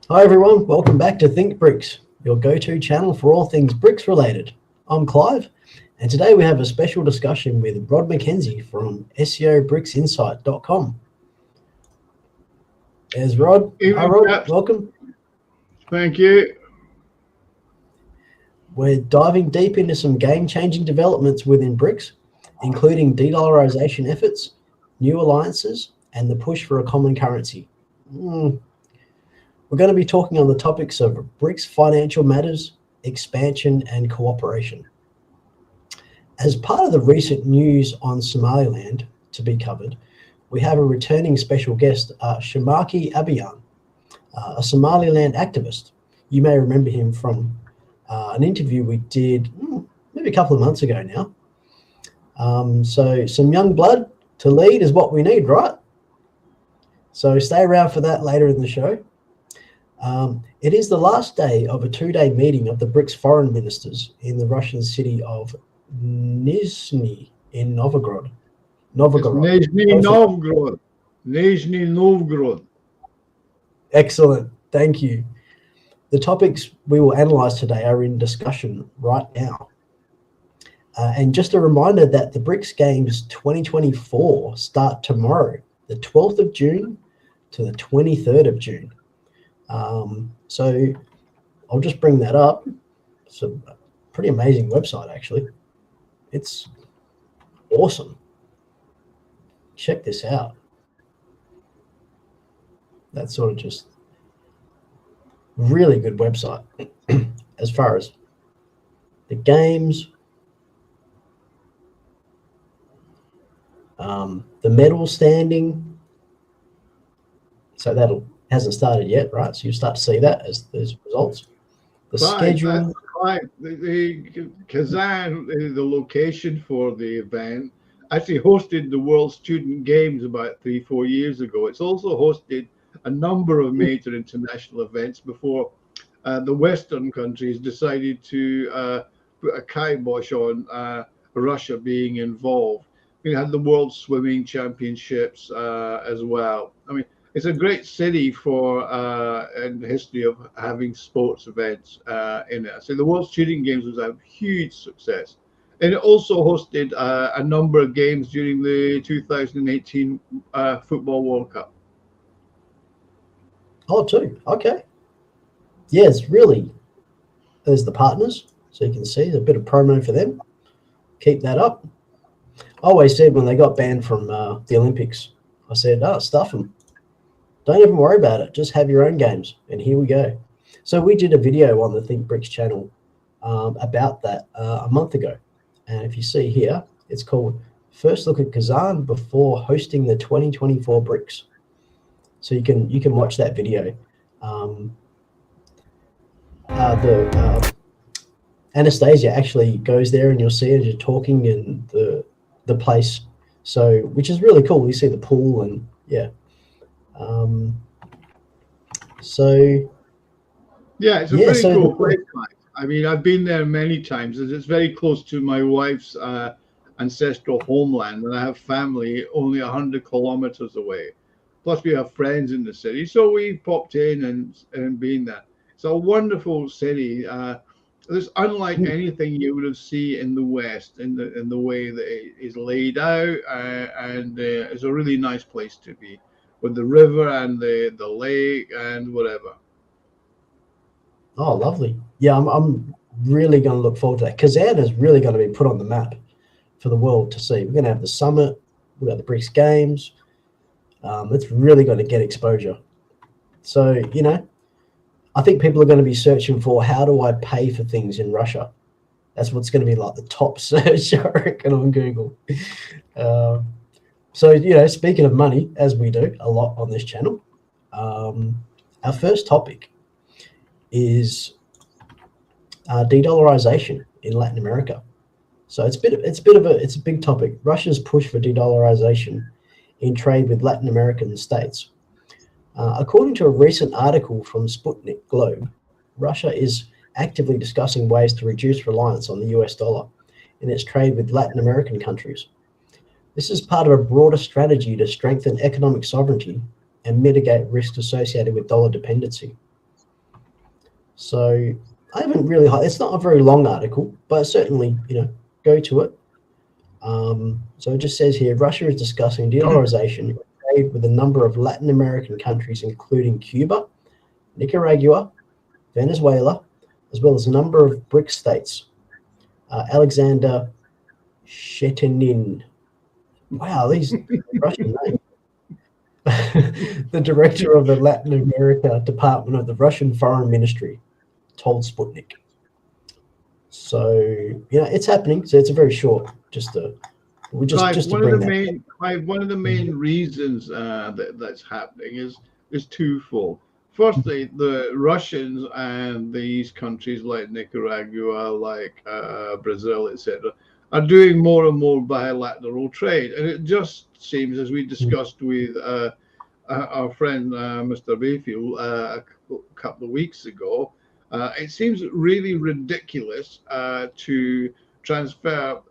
Hi everyone, welcome back to Think BRICS, your go-to channel for all things BRICS related. I'm Clive, and today we have a special discussion with Rhod Mackenzie from SCOBRICSinsight.com. There's Rhod. Hi Rhod, welcome. Thank you. We're diving deep into some game-changing developments within BRICS, including de-dollarization efforts, new alliances, and the push for a common currency. We're going to be talking on the topics of BRICS financial matters, expansion, and cooperation. As part of the recent news on Somaliland to be covered, we have a returning special guest, Shamaki Abiyan, a Somaliland activist. You may remember him from an interview we did maybe a couple of months ago now. So some young blood to lead is what we need, right? So stay around for that later in the show. It is the last day of a two-day meeting of the BRICS foreign ministers in the Russian city of Nizhny in Novgorod. Nizhny Novgorod. Excellent. Thank you. The topics we will analyze today are in discussion right now. And just a reminder that the BRICS Games 2024 start tomorrow, the 12th of June to the 23rd of June. So I'll just bring that up. It's a pretty amazing website, actually. It's awesome. Check this out. That's sort of just really good website as far as the games, the medal standing. So that hasn't started yet, right? So you start to see that as there's results. The schedule. The Kazan, the location for the event, actually hosted the World Student Games about 3-4 years ago. It's also hosted a number of major international events before the Western countries decided to put a kibosh on Russia being involved. We had the World Swimming Championships as well. I mean, it's a great city for in the history of having sports events in it. So the World Student Games was a huge success. And it also hosted a number of games during the 2018 Football World Cup. Oh, too. Okay. Yes, really. There's the partners. So you can see a bit of promo for them. Keep that up. I always said when they got banned from the Olympics, I said, stuff them. Don't even worry about it. Just have your own games. And here we go. So we did a video on the Think BRICS channel about that a month ago. And if you see here, it's called First Look at Kazan Before Hosting the 2024 BRICS. So you can watch that video. Anastasia actually goes there and you'll see her just talking in the place. So, which is really cool. You see the pool and yeah. It's a pretty cool place. I mean, I've been there many times. It's very close to my wife's ancestral homeland, and I have family only 100 kilometers away. Plus, we have friends in the city, so we popped in and been there. It's a wonderful city. It's unlike anything you would have seen in the West in the way that it is laid out, and it's a really nice place to be, with the river and the lake and whatever. Oh, lovely. Yeah, I'm really going to look forward to that. Kazan is really going to be put on the map for the world to see. We're going to have the summit. We've got the BRICS Games. It's really going to get exposure. So, I think people are going to be searching for how do I pay for things in Russia? That's what's going to be like the top search, I reckon, on Google. So, speaking of money, as we do a lot on this channel, our first topic is de-dollarization in Latin America. So it's a big topic. Russia's push for de-dollarization in trade with Latin American states. According to a recent article from Sputnik Globe, Russia is actively discussing ways to reduce reliance on the US dollar in its trade with Latin American countries. This is part of a broader strategy to strengthen economic sovereignty and mitigate risks associated with dollar dependency. So I haven't really, it's not a very long article, but certainly, go to it. So it just says here, Russia is discussing de-dollarization trade with a number of Latin American countries, including Cuba, Nicaragua, Venezuela, as well as a number of BRICS states. Alexander Shetenin. Wow, these Russian names. The director of the Latin America Department of the Russian Foreign Ministry told Sputnik. So, it's happening. So it's a very short, Clive, one of the main reasons that's happening is twofold. Firstly, the Russians and these countries like Nicaragua, like Brazil, etc., are doing more and more bilateral trade, and it just seems, as we discussed with our friend Mr. Bayfield a couple of weeks ago, it seems really ridiculous to transfer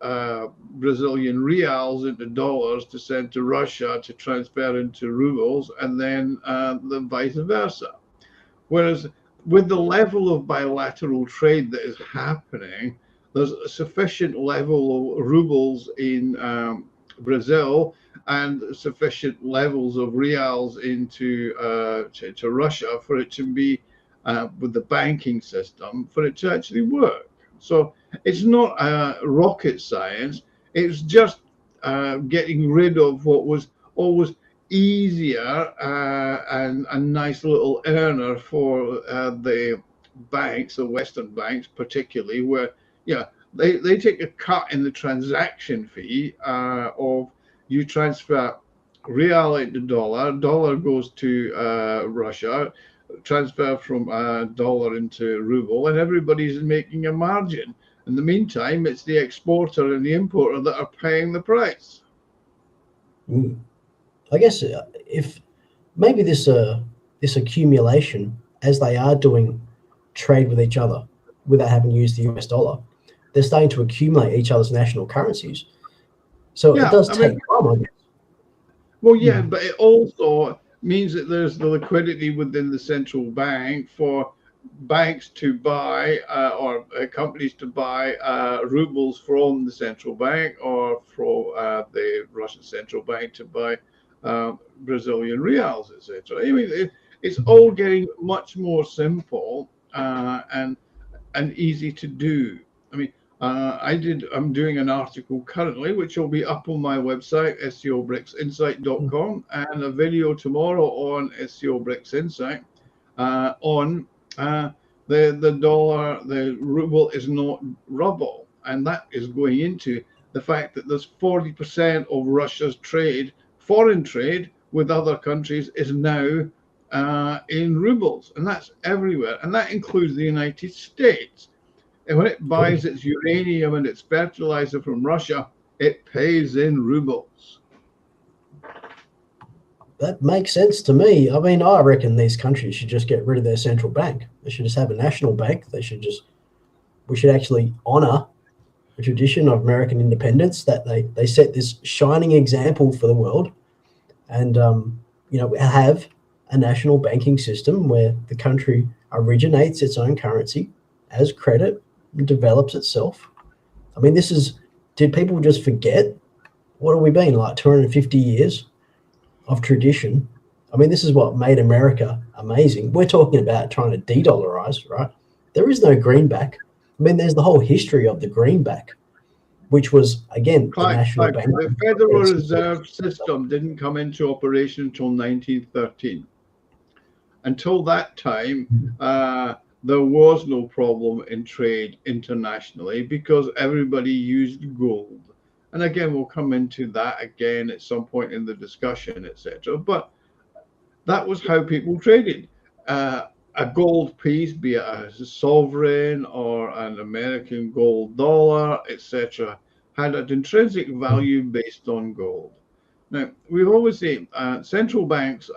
Brazilian reals into dollars to send to Russia to transfer into rubles, and then the vice versa. Whereas with the level of bilateral trade that is happening, there's a sufficient level of rubles in Brazil and sufficient levels of reals into to Russia for it to be with the banking system for it to actually work. So it's not rocket science. It's just getting rid of what was always easier and a nice little earner for the banks, the Western banks particularly, where they take a cut in the transaction fee of you transfer real into dollar goes to Russia, transfer from dollar into ruble, and everybody's making a margin. In the meantime, it's the exporter and the importer that are paying the price. I guess if maybe this accumulation, as they are doing trade with each other without having to use the US dollar, they're starting to accumulate each other's national currencies. So it does take time, I guess. Well, yeah, but it also means that there's the liquidity within the central bank for banks to buy or companies to buy rubles from the central bank, or from the Russian central bank to buy Brazilian reals, etc. I mean, it's all getting much more simple and easy to do. I mean, I'm doing an article currently, which will be up on my website, SCOBRICSinsight.com, and a video tomorrow on SCOBRICSinsight on the dollar, the ruble is not ruble. And that is going into the fact that there's 40% of Russia's trade, foreign trade with other countries, is now in rubles. And that's everywhere. And that includes the United States. And when it buys its uranium and its fertilizer from Russia, it pays in rubles. That makes sense to me. I mean, I reckon these countries should just get rid of their central bank. They should just have a national bank. We should actually honor the tradition of American independence, that they set this shining example for the world, and have a national banking system where the country originates its own currency as credit and develops itself. I mean, did people just forget? What have we been, like 250 years of tradition? I mean, this is what made America amazing. We're talking about trying to de-dollarize, right? There is no greenback. I mean, there's the whole history of the greenback, which was, again, the national bank. The Federal Reserve System didn't come into operation until 1913. Until that time, there was no problem in trade internationally because everybody used gold. And again, we'll come into that again at some point in the discussion, etc. But that was how people traded. A gold piece, be it a sovereign or an American gold dollar, etc., had an intrinsic value based on gold. Now, we've always seen central banks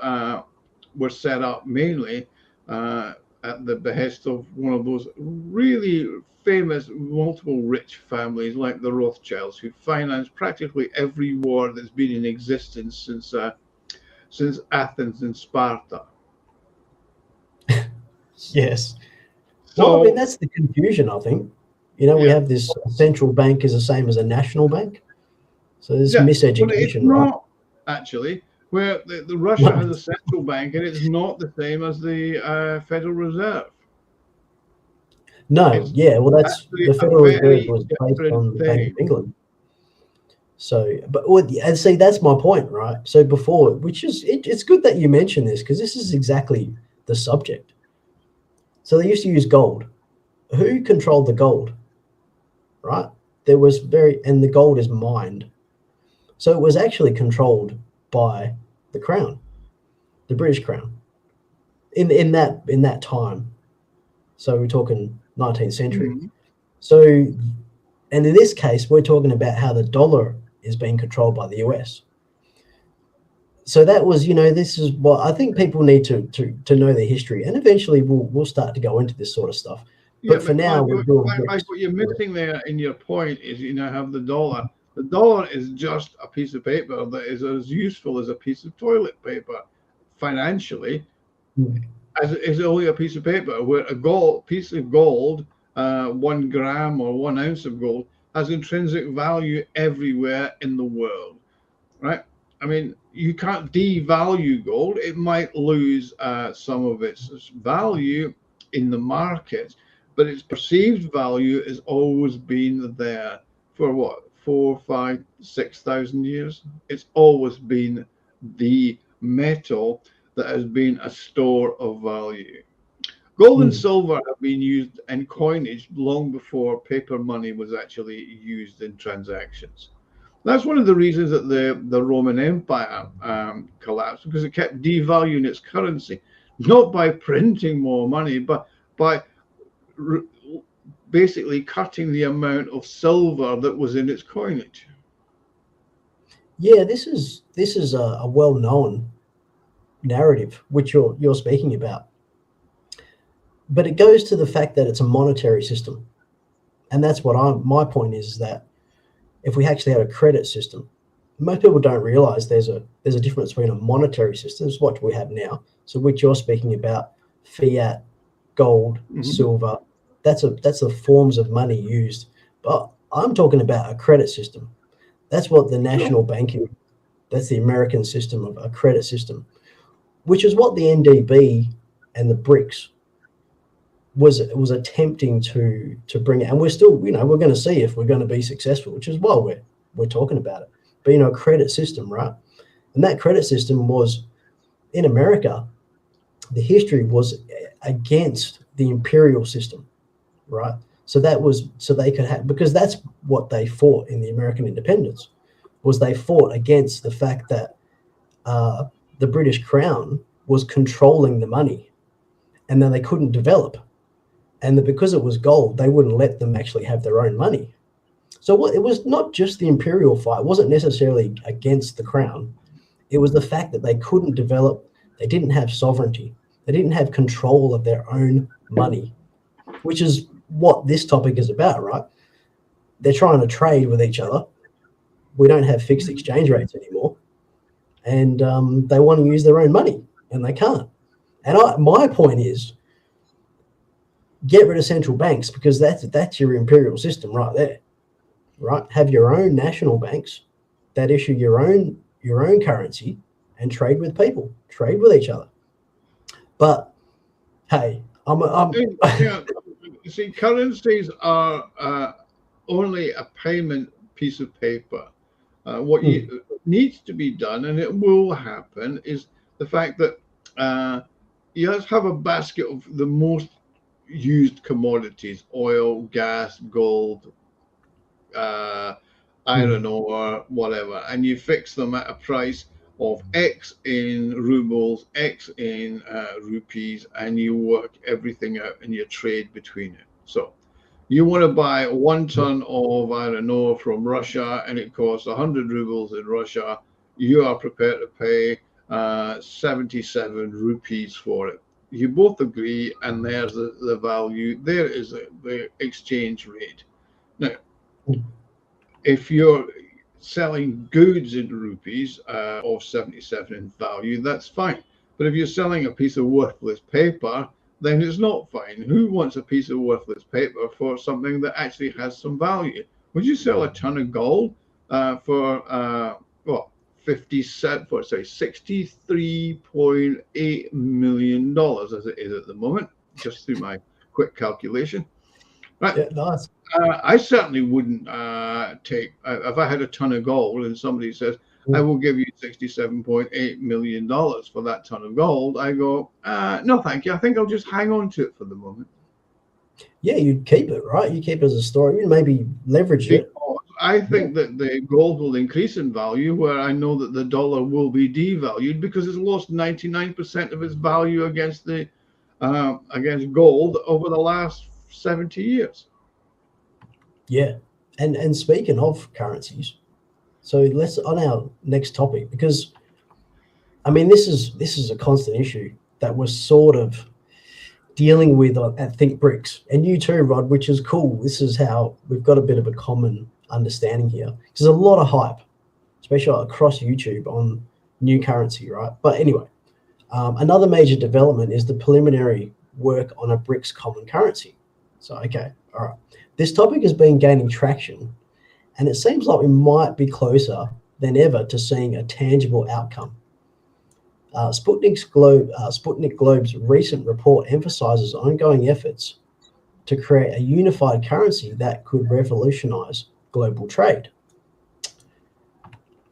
were set up mainly at the behest of one of those really famous, multiple rich families like the Rothschilds, who financed practically every war that's been in existence since Athens and Sparta. Yes. Well, I mean, So that's the confusion, I think. You know, we yeah, have this central bank is the same as a national bank. So there's yeah, but it's miseducation, right? not actually. Where the Russia No, has a central bank, and it's not the same as the Federal Reserve. no, It's yeah. Well, that's actually the a Federal Reserve very was based different on the Bank of thing. England. So, but and see, that's my point, right? So before, which is it's good that you mentioned this because this is exactly the subject. So they used to use gold. Who controlled the gold, right? There was and the gold is mined. So it was actually controlled by the crown, the British crown, in that time. So we're talking 19th century. Mhm. So, and in this case, we're talking about how the dollar is being controlled by the US. So that was, this is what I think people need to know their history, and eventually we'll start to go into this sort of stuff. Yeah, But for but now, Clive, we're doing What you're BRICS. missing there in your point is you now have the dollar. The dollar is just a piece of paper that is as useful as a piece of toilet paper financially, Mm. as it is only a piece of paper, where a piece of gold, 1 gram or 1 ounce of gold, has intrinsic value everywhere in the world, right? I mean, you can't devalue gold. It might lose some of its value in the market, but its perceived value has always been there for what, 4, 5, 6,000 years? It's always been the metal that has been a store of value. Gold and Mm. silver have been used in coinage long before paper money was actually used in transactions. That's one of the reasons that the Roman Empire collapsed, because it kept devaluing its currency, not by printing more money, but by basically cutting the amount of silver that was in its coinage. Yeah, this is a well-known narrative which you're speaking about, but it goes to the fact that it's a monetary system, and that's what my point is that if we actually had a credit system, most people don't realize there's a difference between a monetary system, is what we have now. So which you're speaking about, fiat, gold, Mhm. silver, that's the forms of money used. But I'm talking about a credit system. That's what the Sure. national banking, that's the American system of a credit system, which is what the NDB and the BRICS was attempting to bring it. And we're still, we're going to see if we're going to be successful, which is why we're talking about it. But a credit system, right? And that credit system was in America. The history was against the imperial system, right? So that was so they could have, because that's what they fought in the American independence, was they fought against the fact that uh, the British Crown was controlling the money, and then they couldn't develop, and that because it was gold, they wouldn't let them actually have their own money. So it was not just the imperial fight; it wasn't necessarily against the crown. It was the fact that they couldn't develop, they didn't have sovereignty, they didn't have control of their own money, which is what this topic is about, right? They're trying to trade with each other. We don't have fixed exchange rates anymore, and they want to use their own money, and they can't. And my point is, get rid of central banks, because that's your imperial system right there, right? Have your own national banks that issue your own currency and trade with people, trade with each other. But hey, I'm Yeah, you see, currencies are only a payment piece of paper. What mm, needs to be done, and it will happen, is the fact that you just have a basket of the most used commodities: oil, gas, gold, uh, mm, iron ore, whatever, and you fix them at a price of X in rubles, X in rupees, and you work everything out in your trade between it. So you want to buy 1 ton of iron ore from Russia, and it costs 100 rubles in Russia. You are prepared to pay 77 rupees for it. You both agree, and there's the value. There is the exchange rate. Now, mm, if you're selling goods in rupees of 77 in value, that's fine. But if you're selling a piece of worthless paper, then it's not fine. Who wants a piece of worthless paper for something that actually has some value? Would you sell a ton of gold for what, 63.8 million dollars as it is at the moment, just through my quick calculation? Right. Yeah, nice. I certainly wouldn't take, if I had a ton of gold and somebody says, I will give you $67.8 million for that ton of gold, I go, no, thank you. I think I'll just hang on to it for the moment. Yeah, you'd keep it, right? You keep it as a story, maybe leverage it. I think that the gold will increase in value, where I know that the dollar will be devalued because it's lost 99% of its value against the against gold over the last 70 years. Yeah, and speaking of currencies, so let's on our next topic, because I mean this is a constant issue that we're sort of dealing with at Think BRICS, and you too, Rhod, which is cool. This is how we've got a bit of a common understanding here. There's a lot of hype, especially across YouTube, on new currency, right? But anyway, another major development is the preliminary work on a BRICS common currency. So, okay, all right. This topic has been gaining traction, and it seems like we might be closer than ever to seeing a tangible outcome. Sputnik Globe's recent report emphasizes ongoing efforts to create a unified currency that could revolutionize global trade.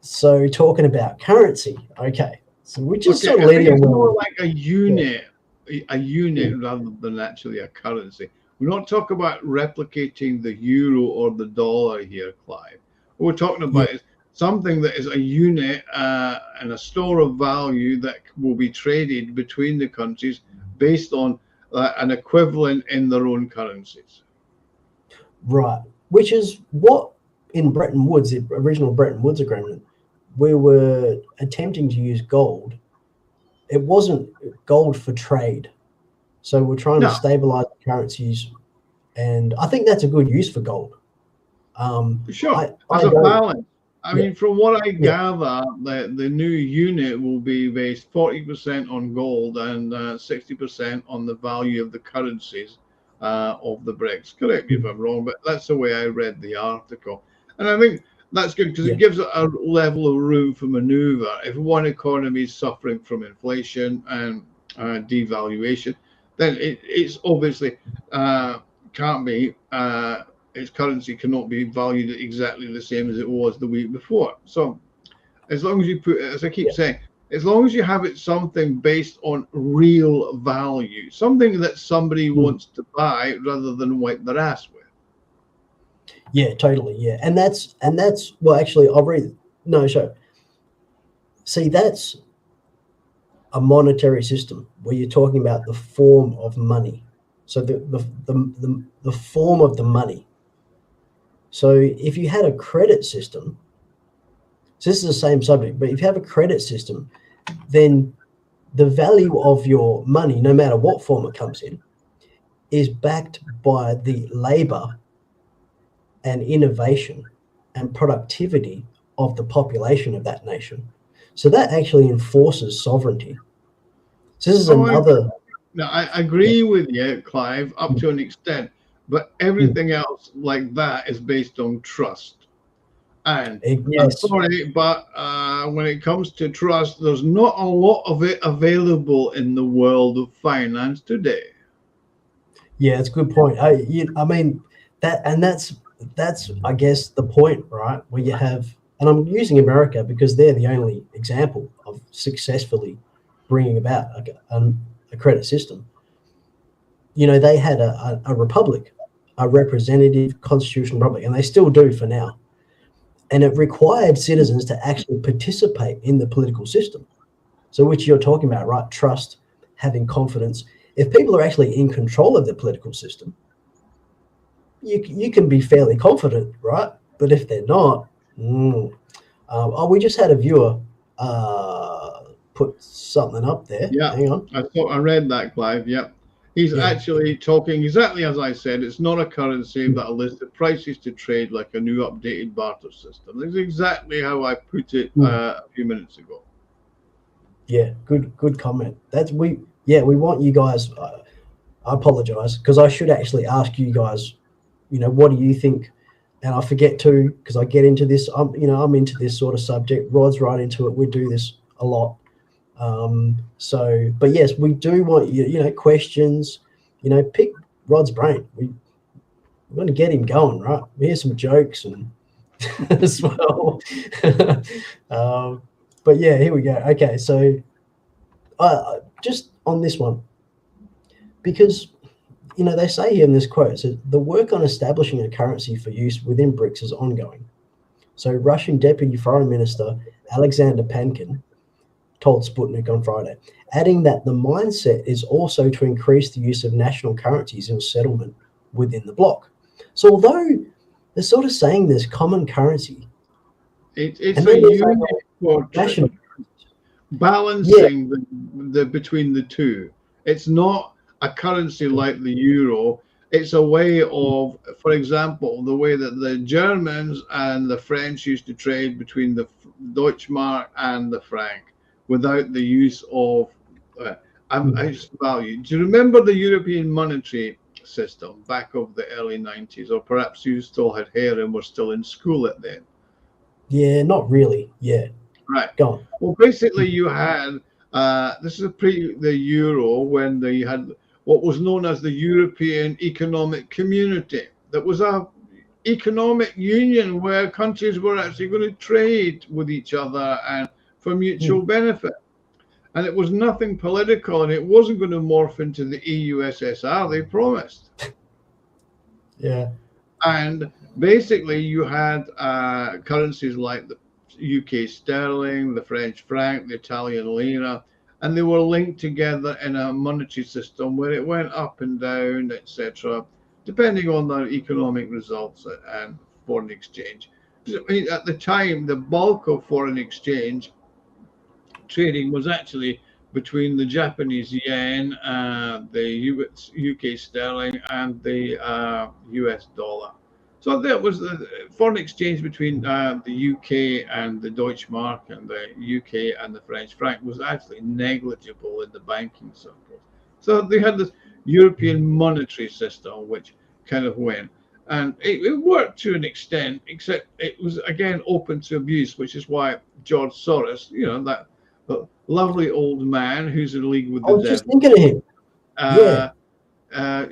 So, talking about currency, okay, so we're just sort of leading it's more like a unit, rather than actually a currency. We're not talking about replicating the euro or the dollar here, Clive. What we're talking about is something that is a unit and a store of value that will be traded between the countries based on an equivalent in their own currencies. Right, which is what in Bretton Woods, the original Bretton Woods Agreement, we were attempting to use gold. It wasn't gold for trade. So we're trying to stabilize currencies, and I think that's a good use for gold. Sure, as a balance. I mean, from what I gather, the new unit will be based 40% on gold and 60% on the value of the currencies of the BRICS. Correct me if I'm wrong, but that's the way I read the article. And I think that's good because it gives a level of room for maneuver. If one economy is suffering from inflation and devaluation, then it's obviously can't be, its currency cannot be valued at exactly the same as it was the week before. So as long as you put it, as I keep saying, as long as you have it something based on real value, something that somebody wants to buy rather than wipe their ass with. Yeah, totally. Yeah. And that's well, actually, I'll read. No, sure. See, that's a monetary system where you're talking about the form of money. So the form of the money. So if you had a credit system, so this is the same subject, but if you have a credit system, then the value of your money, no matter what form it comes in, is backed by the labor and innovation and productivity of the population of that nation. So that actually enforces sovereignty. So this is another. I agree with you, Clive, up to an extent, but everything else like that is based on trust. And I'm sorry, but when it comes to trust, there's not a lot of it available in the world of finance today. Yeah, it's a good point. I mean that, and that's I guess the point, right? Where you have, and I'm using America because they're the only example of successfully bringing about a credit system. You know, they had a republic, a representative constitutional republic, and they still do for now. And it required citizens to actually participate in the political system. So which you're talking about, right? Trust, having confidence. If people are actually in control of the political system, you can be fairly confident, right? But if they're not, we just had a viewer put something up there. Yeah, hang on. I read that, Clive. Yep. He's actually talking exactly as I said. It's not a currency, but a list of prices to trade like a new updated barter system. That's exactly how I put it a few minutes ago. Yeah, good comment. We want you guys. I apologize, because I should actually ask you guys, what do you think? And I forget to, because I get into this, I'm into this sort of subject. Rod's right into it. We do this a lot. But yes, we do want questions, pick Rod's brain. We're going to get him going, right? Here's some jokes and as well. But yeah, here we go. Okay, so just on this one, because they say here in this quote, so the work on establishing a currency for use within BRICS is ongoing. So Russian Deputy Foreign Minister Alexander Pankin told Sputnik on Friday, adding that the mindset is also to increase the use of national currencies in settlement within the bloc. So although they're sort of saying there's common currency, it's a unit for national balancing the between the two. It's not a currency like the euro. It's a way of, for example, the way that the Germans and the French used to trade between the Deutschmark and the franc without the use of value. Do you remember the European monetary system back of the early 90s? Or perhaps you still had hair and were still in school at then? Yeah, not really. Yeah. Right. Go on. Well, basically you had, this is pre the euro, when they had what was known as the European Economic Community. That was a economic union where countries were actually going to trade with each other and for mutual benefit. And it was nothing political, and it wasn't going to morph into the EU-SSR, they promised. Yeah. And basically you had currencies like the UK sterling, the French franc, the Italian lira, and they were linked together in a monetary system where it went up and down, etc., depending on their economic results and foreign exchange. I mean, at the time, the bulk of foreign exchange trading was actually between the Japanese yen, the UK sterling, and the US dollar. So that was the foreign exchange between the UK and the Deutschmark and the UK and the French franc was actually negligible in the banking circles. So they had this European monetary system which kind of went. And it worked to an extent, except it was, again, open to abuse, which is why George Soros, that lovely old man who's in league with the devil. I was just thinking of him.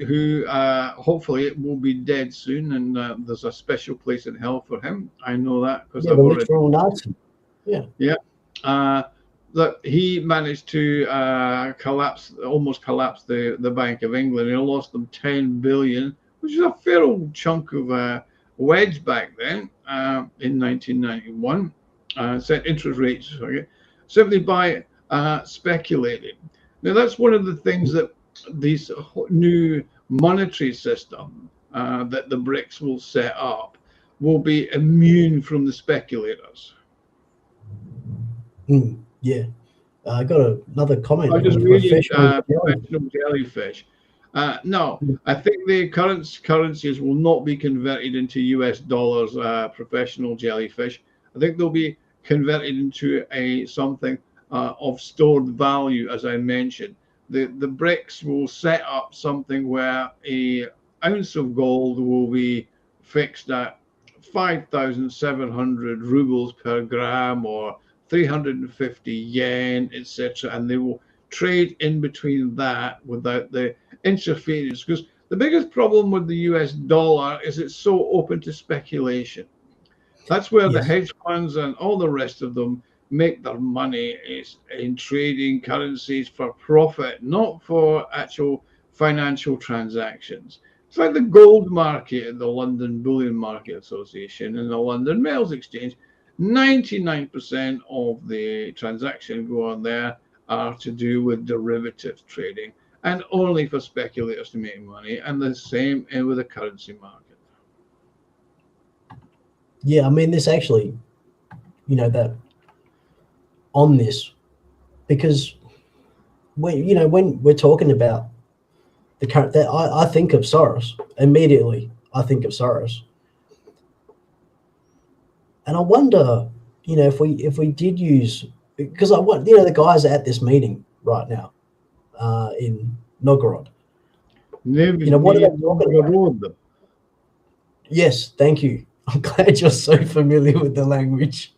Who hopefully it will be dead soon, and there's a special place in hell for him. I know that because I've already. Nazi. Yeah. That he managed to almost collapse the Bank of England. He lost them 10 billion, which is a fair old chunk of wedge back then in 1991. Set interest rates simply by speculating. Now that's one of the things that this new monetary system that the BRICS will set up will be immune from the speculators. Yeah. I got another comment. I just read professional jellyfish. No, I think the currencies will not be converted into US dollars, professional jellyfish. I think they'll be converted into something of stored value, as I mentioned. The BRICS will set up something where an ounce of gold will be fixed at 5,700 rubles per gram or 350 yen, etc., and they will trade in between that without the interference. Because the biggest problem with the US dollar is it's so open to speculation. That's where the hedge funds and all the rest of them make their money, is in trading currencies for profit, not for actual financial transactions. It's like the gold market, the London Bullion Market Association and the London Metals Exchange. 99% of the transactions go on there are to do with derivatives trading and only for speculators to make money, and the same with the currency market. Yeah, I mean, this actually, that on this, because when we're talking about the current, that I think of Soros immediately. I think of Soros, and I wonder, if we did use, because I want, the guys at this meeting right now in Novgorod, What are they talking about? Rhod. Yes, thank you. I'm glad you're so familiar with the language.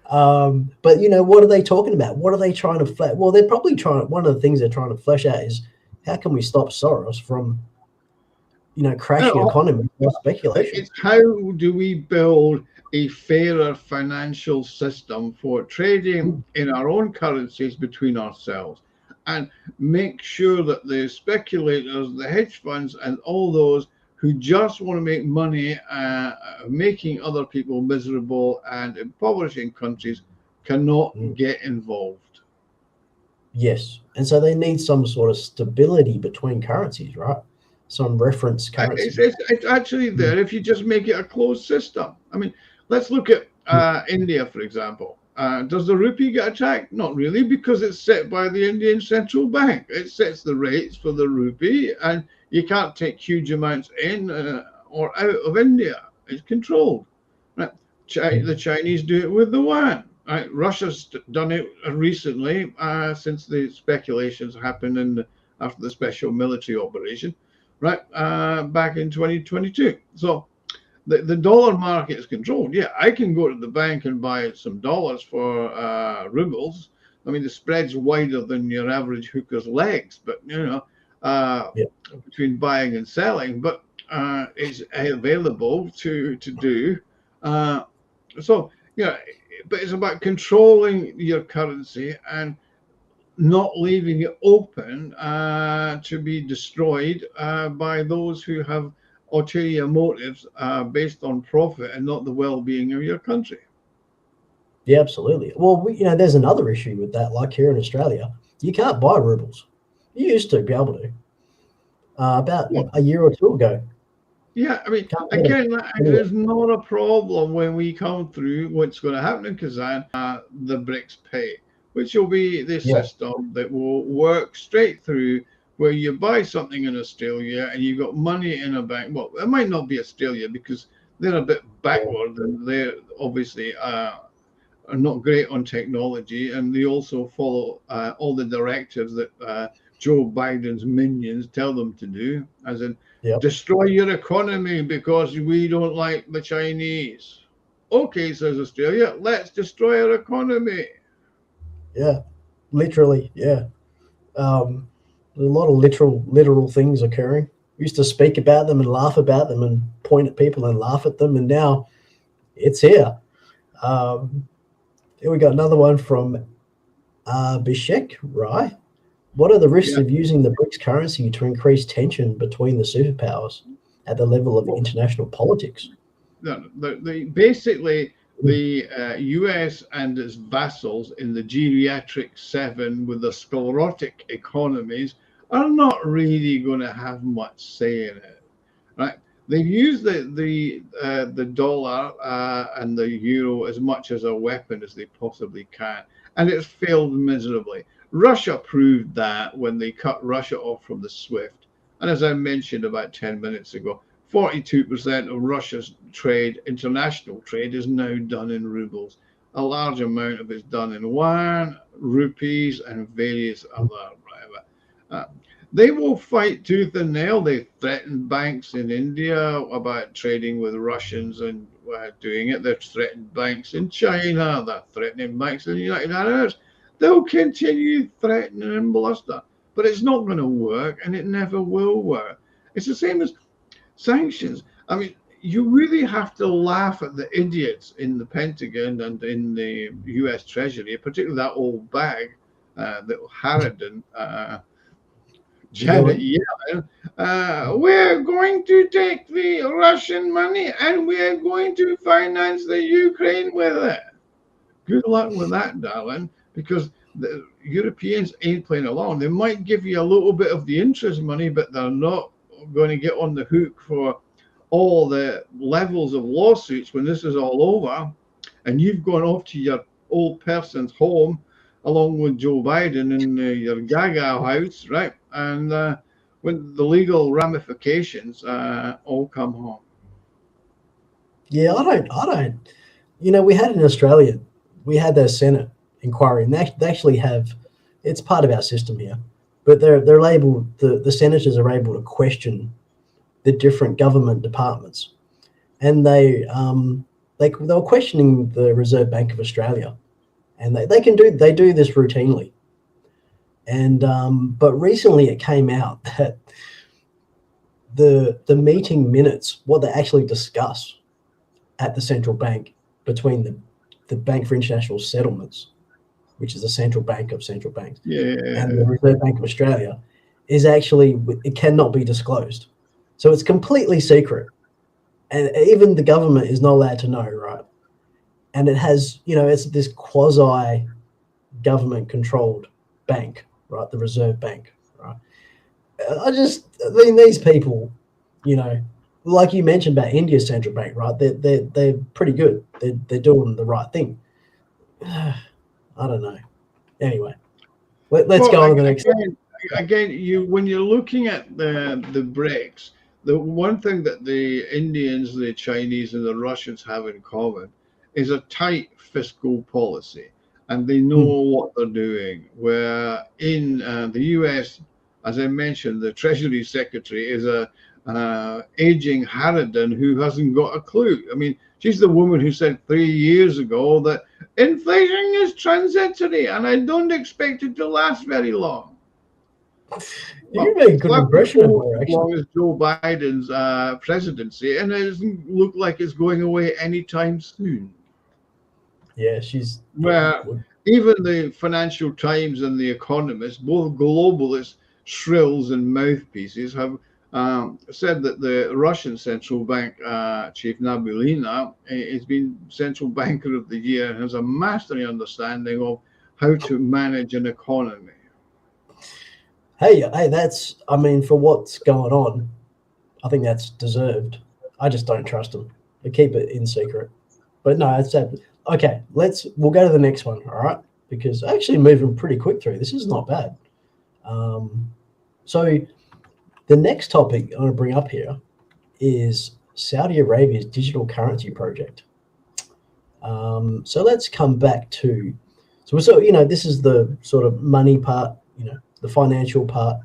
But what are they talking about? What are they trying to flesh? Well, they're probably trying. One of the things they're trying to flesh out is how can we stop Soros from, crashing economy or speculation? It's how do we build a fairer financial system for trading in our own currencies between ourselves, and make sure that the speculators, the hedge funds, and all those who just want to make money, making other people miserable and impoverishing countries, cannot get involved. Yes, and so they need some sort of stability between currencies, right? Some reference currency. It's actually there if you just make it a closed system. I mean, let's look at India, for example. Does the rupee get attacked? Not really, because it's set by the Indian central bank. It sets the rates for the rupee, and you can't take huge amounts in or out of India. It's controlled. Right? The Chinese do it with the yuan. Right? Russia's done it recently since the speculations happened after the special military operation. Right, back in 2022. So the dollar market is controlled. Yeah, I can go to the bank and buy some dollars for rubles. I mean, the spread's wider than your average hooker's legs, but between buying and selling, but it's available to do. So but it's about controlling your currency and not leaving it open to be destroyed by those who have ulterior motives based on profit and not the well-being of your country. Yeah, absolutely. Well, there's another issue with that. Like here in Australia, you can't buy rubles. You used to be able to about a year or two ago. Yeah, I mean, again, there's not a problem when we come through what's going to happen in Kazan, the BRICS pay, which will be the system that will work straight through where you buy something in Australia and you've got money in a bank. Well, it might not be Australia because they're a bit backward and they're obviously are not great on technology, and they also follow all the directives that Joe Biden's minions tell them to do, as in destroy your economy because we don't like the Chinese. Okay, says Australia, let's destroy our economy. Yeah, literally, yeah. A lot of literal things occurring. We used to speak about them and laugh about them and point at people and laugh at them, and now it's here. Here we got another one from Bishek, right? What are the risks of using the BRICS currency to increase tension between the superpowers at the level of international politics? Basically, the US and its vassals in the geriatric 7 with the sclerotic economies are not really going to have much say in it, right? They've used the dollar and the euro as much as a weapon as they possibly can, and it's failed miserably. Russia proved that when they cut Russia off from the SWIFT. And as I mentioned about 10 minutes ago, 42% of Russia's trade, international trade, is now done in rubles. A large amount of it is done in yuan, rupees, and various other whatever. They will fight tooth and nail. They threatened banks in India about trading with Russians and doing it. They've threatened banks in China. They're threatening banks in the United Arab Emirates. They'll continue threatening and bluster, but it's not going to work, and it never will work. It's the same as sanctions. I mean, you really have to laugh at the idiots in the Pentagon and in the US Treasury, particularly that old bag, that Harridan, Janet Yellen. We're going to take the Russian money and we're going to finance the Ukraine with it. Good luck with that, darling, because the Europeans ain't playing along. They might give you a little bit of the interest money, but they're not going to get on the hook for all the levels of lawsuits when this is all over and you've gone off to your old person's home along with Joe Biden in your Gaga house, right? And when the legal ramifications all come home. Yeah, I don't. We had in Australia, we had the Senate inquiry, and they actually have, it's part of our system here. but they're able, the senators are able to question the different government departments, and they were questioning the Reserve Bank of Australia, and they do this routinely. And but recently it came out that the meeting minutes, what they actually discuss at the central bank between the Bank for International Settlements, which is the central bank of central banks, and the Reserve Bank of Australia, is actually, it cannot be disclosed. So it's completely secret. And even the government is not allowed to know, right? And it has, it's this quasi-government controlled bank, right? The Reserve Bank, right? I mean, these people, like you mentioned about India's central bank, right? They're pretty good. They're doing the right thing. I don't know. Anyway, let's go on to the next. Again, when you're looking at the BRICS, the one thing that the Indians, the Chinese, and the Russians have in common is a tight fiscal policy, and they know what they're doing. Where in the US, as I mentioned, the Treasury Secretary is a aging harridan who hasn't got a clue. I mean, she's the woman who said 3 years ago that inflation is transitory and I don't expect it to last very long. You make a good impression of her, as long as Joe Biden's presidency, and it doesn't look like it's going away anytime soon. Yeah, she's... Where even the Financial Times and The Economist, both globalist shrills and mouthpieces, have said that the Russian central bank chief Nabulina has been central banker of the year and has a mastery understanding of how to manage an economy. Hey, that's, I mean, for what's going on, I think that's deserved. I just don't trust them. They keep it in secret. But no, it's okay. We'll go to the next one, all right? Because actually moving pretty quick through. This is not bad. So the next topic I want to bring up here is Saudi Arabia's digital currency project. So let's come back to, this is the sort of money part, the financial part.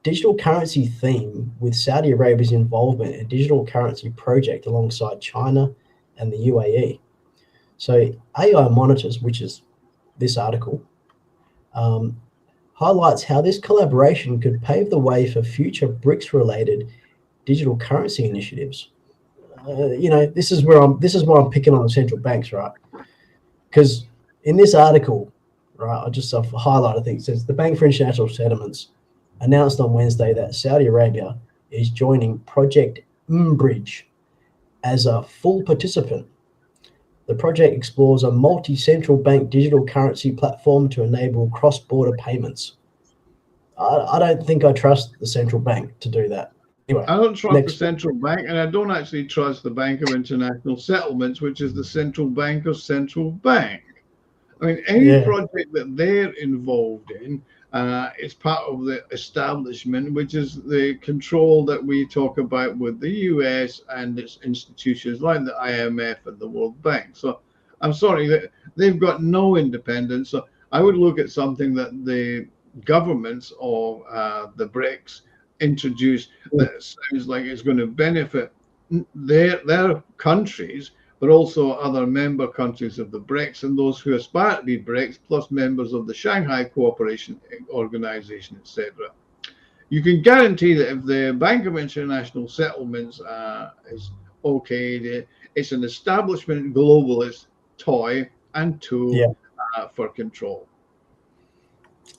Digital currency theme with Saudi Arabia's involvement in digital currency project alongside China and the UAE. So AI Monitors, which is this article, highlights how this collaboration could pave the way for future BRICS-related digital currency initiatives. This is why I'm picking on the central banks, right? Because in this article, right, I've highlighted things. It says the Bank for International Settlements announced on Wednesday that Saudi Arabia is joining Project Bridge as a full participant. The project explores a multi-central bank digital currency platform to enable cross-border payments. I don't think I trust the central bank to do that. Anyway, I don't trust the central bank, and I don't actually trust the Bank of International Settlements, which is the central bank of central bank. I mean, any project that they're involved in is part of the establishment, which is the control that we talk about with the US and its institutions like the IMF and the World Bank. So I'm sorry, that they've got no independence. So I would look at something that the governments of the BRICS introduce that sounds like it's going to benefit their countries, but also other member countries of the BRICS and those who aspire to be BRICS, plus members of the Shanghai Cooperation Organization, etc. You can guarantee that if the Bank of International Settlements is okay, it's an establishment globalist toy and tool for control.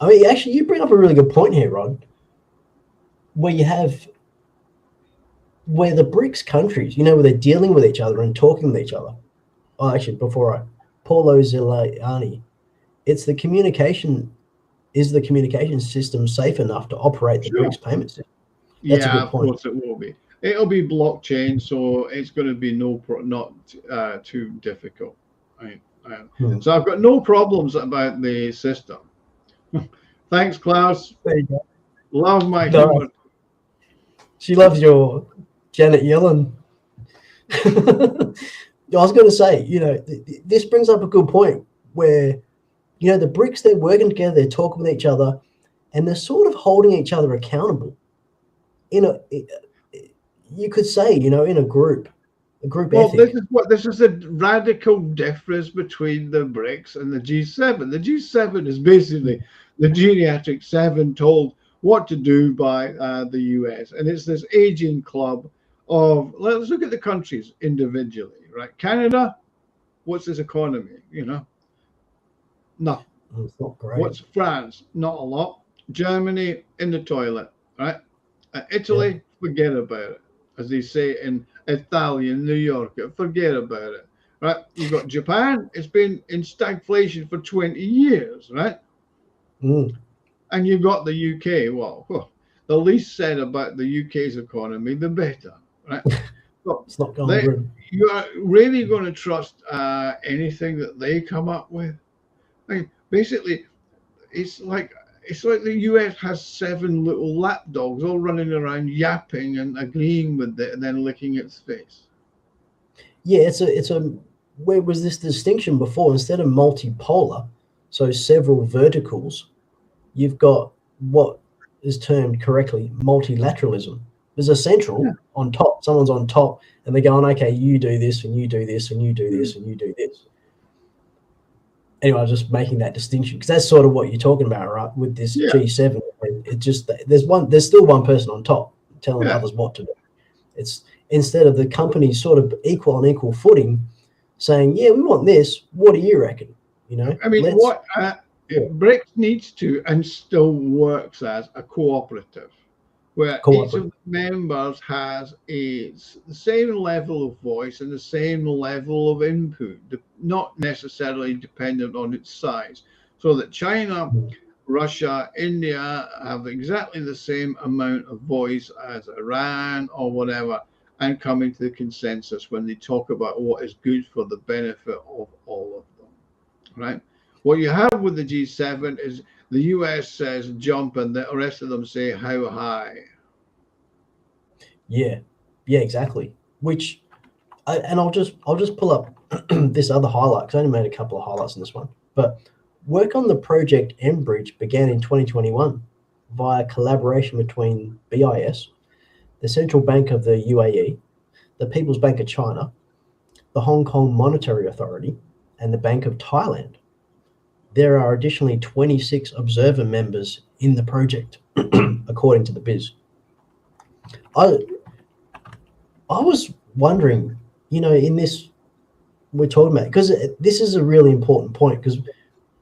I mean, actually, you bring up a really good point here, Rod, where the BRICS countries, where they're dealing with each other and talking with each other. Oh, actually, Paulo Ziliani, is the communication system safe enough to operate the BRICS payment system? That's a good point. Of course it will be. It'll be blockchain, so it's going to be not too difficult. So I've got no problems about the system. Thanks, Klaus. There you go. Love my humor. She loves your Janet Yellen. I was going to say, this brings up a good point where, the BRICS, they're working together, they're talking with each other, and they're sort of holding each other accountable in a, you could say, in a group Well, ethic. this is a radical difference between the BRICS and the G7. The G7 is basically the geriatric seven told what to do by the US, and it's this aging club of, let's look at the countries individually, right? Canada, what's its economy? Nothing. It's not great. What's France? Not a lot. Germany, in the toilet, right? Italy, Yeah. forget about it. As they say in Italian, New York, forget about it, right? You've got Japan, it's been in stagflation for 20 years, right? And you've got the UK. Well, the least said about the UK's economy, the better, right? So It's not going good. you are really going to trust anything that they come up with? I mean, basically, it's like the US has 7 little lapdogs all running around yapping and agreeing with it and then licking its face. Yeah, it's a where was this distinction before? Instead of multipolar, so several verticals, you've got what is termed correctly multilateralism. There's a central on top, someone's on top, and they're going, okay, you do this, and you do this, and you do this, and you do this. Anyway, I was just making that distinction because that's sort of what you're talking about, right? With this G7, it just there's still one person on top telling others what to do. It's instead of the companies sort of equal on equal footing, saying, "Yeah, we want this. What do you reckon?" I mean, what BRICS needs to and still works as a cooperative, where each of the members has the same level of voice and the same level of input, not necessarily dependent on its size. So that China, Russia, India have exactly the same amount of voice as Iran or whatever, and coming to the consensus when they talk about what is good for the benefit of all of them, right? What you have with the G7 is the US says jump and the rest of them say how high. Yeah, exactly. Which, and I'll just pull up this other highlight because I only made a couple of highlights in this one. But work on the project mBridge began in 2021 via collaboration between BIS, the Central Bank of the UAE, the People's Bank of China, the Hong Kong Monetary Authority, and the Bank of Thailand. There are additionally 26 observer members in the project, according to the Biz. I was wondering, in this, we're talking about, because this is a really important point, because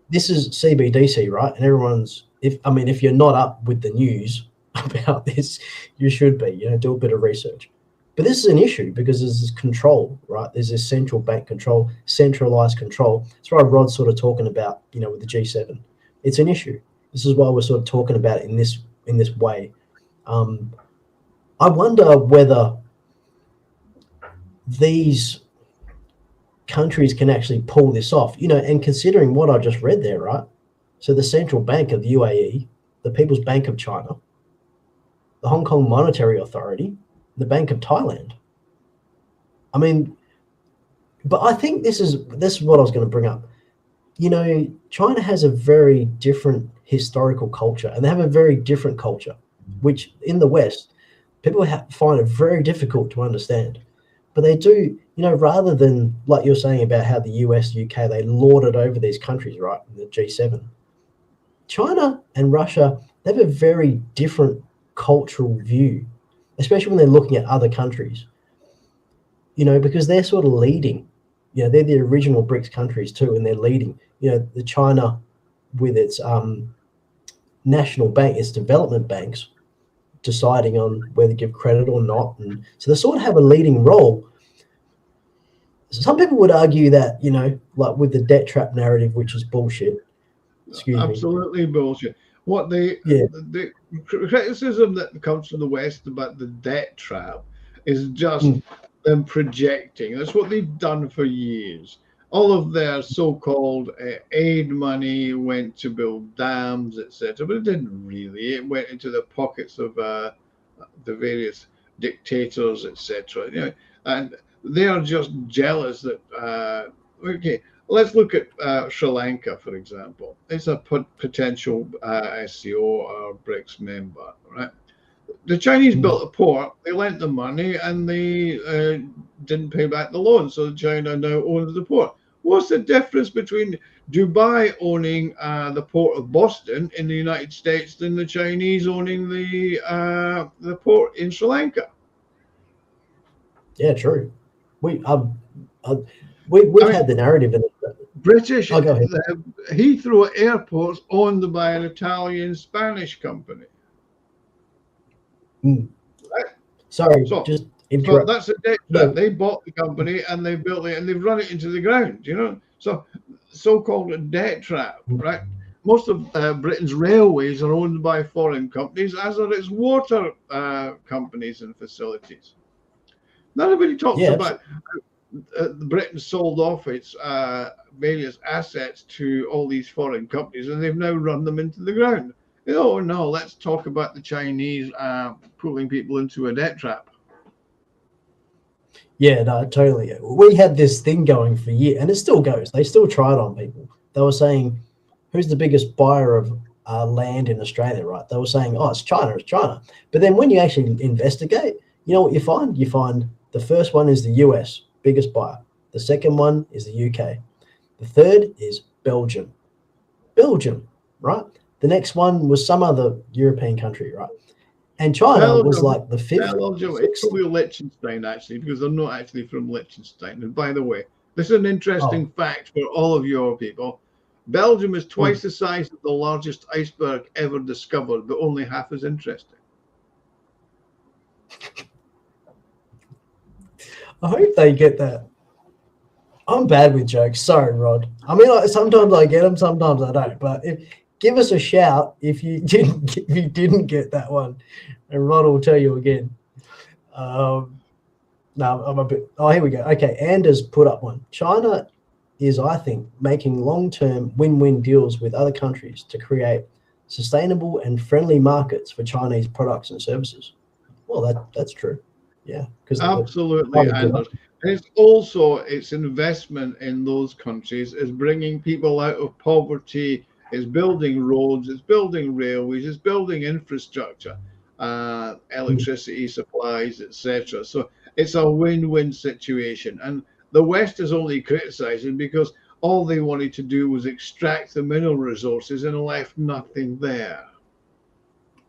this is CBDC, right? And everyone's, if you're not up with the news about this, you should be, do a bit of research. But this is an issue because there's this control, right? There's this central bank control, centralized control. That's why Rhod's sort of talking about, with the G7. It's an issue. This is why we're sort of talking about it in this way. I wonder whether these countries can actually pull this off, and considering what I just read there, right? So the Central Bank of the UAE, the People's Bank of China, the Hong Kong Monetary Authority, the Bank of Thailand. But I think this is what I was going to bring up. China has a very different historical culture, and they have a very different culture, which in the West, people find it very difficult to understand. But they do, rather than, like you're saying about how the US, UK, they lord it over these countries, right, in the G7. China and Russia, they have a very different cultural view, especially when they're looking at other countries, because they're sort of leading. They're the original BRICS countries too, and they're leading. The China with its national bank, its development banks, deciding on whether to give credit or not. And so they sort of have a leading role. Some people would argue that, like with the debt trap narrative, which is bullshit. Absolutely bullshit. What the criticism that comes from the West about the debt trap is just them projecting. That's what they've done for years. All of their so-called aid money went to build dams, etc., but it didn't really. It went into the pockets of the various dictators, etc. And they are just jealous that let's look at Sri Lanka, for example. It's a potential SCO or BRICS member, right? The Chinese built a port, they lent the money, and they didn't pay back the loan, so China now owns the port. What's the difference between Dubai owning the port of Boston in the United States than the Chinese owning the port in Sri Lanka? Yeah, true. We've had the narrative in British go ahead. Heathrow Airport's owned by an Italian Spanish company. Right? Sorry, so that's a debt trap. They bought the company and they built it and they've run it into the ground, you know. So-called a debt trap, right? Most of Britain's railways are owned by foreign companies, as are its water companies and facilities. Nobody talks about Britain sold off its various assets to all these foreign companies, and they've now run them into the ground. Oh no, let's talk about the Chinese pulling people into a debt trap. Yeah, no, totally. We had this thing going for years, and it still goes. They still try it on people. They were saying, who's the biggest buyer of land in Australia, right? They were saying, oh, it's China, it's China. But then when you actually investigate, you know what you find? You find the first one is the US, biggest buyer. The second one is the UK. The third is Belgium, right? The next one was some other European country, right? And China was like the fifth. It's probably Liechtenstein, actually, because they're not actually from Liechtenstein. And by the way, this is an interesting fact for all of your people. Belgium is twice the size of the largest iceberg ever discovered, but only half as interesting. I hope they get that. I'm bad with jokes. Sorry, Rod. I mean, sometimes I get them, sometimes I don't. But give us a shout if you didn't get that one, and Rod will tell you again. No, I'm a bit. Oh, here we go. Okay, Anders put up one. China is, I think, making long-term win-win deals with other countries to sustainable and friendly markets for Chinese products and services. Well, that's true. Yeah, absolutely, Anders. And it's also its investment in those countries is bringing people out of poverty. It's building roads, it's building railways, it's building infrastructure, electricity supplies, etc. So it's a win-win situation. And the West is only criticizing because all they wanted to do was extract the mineral resources and left nothing there.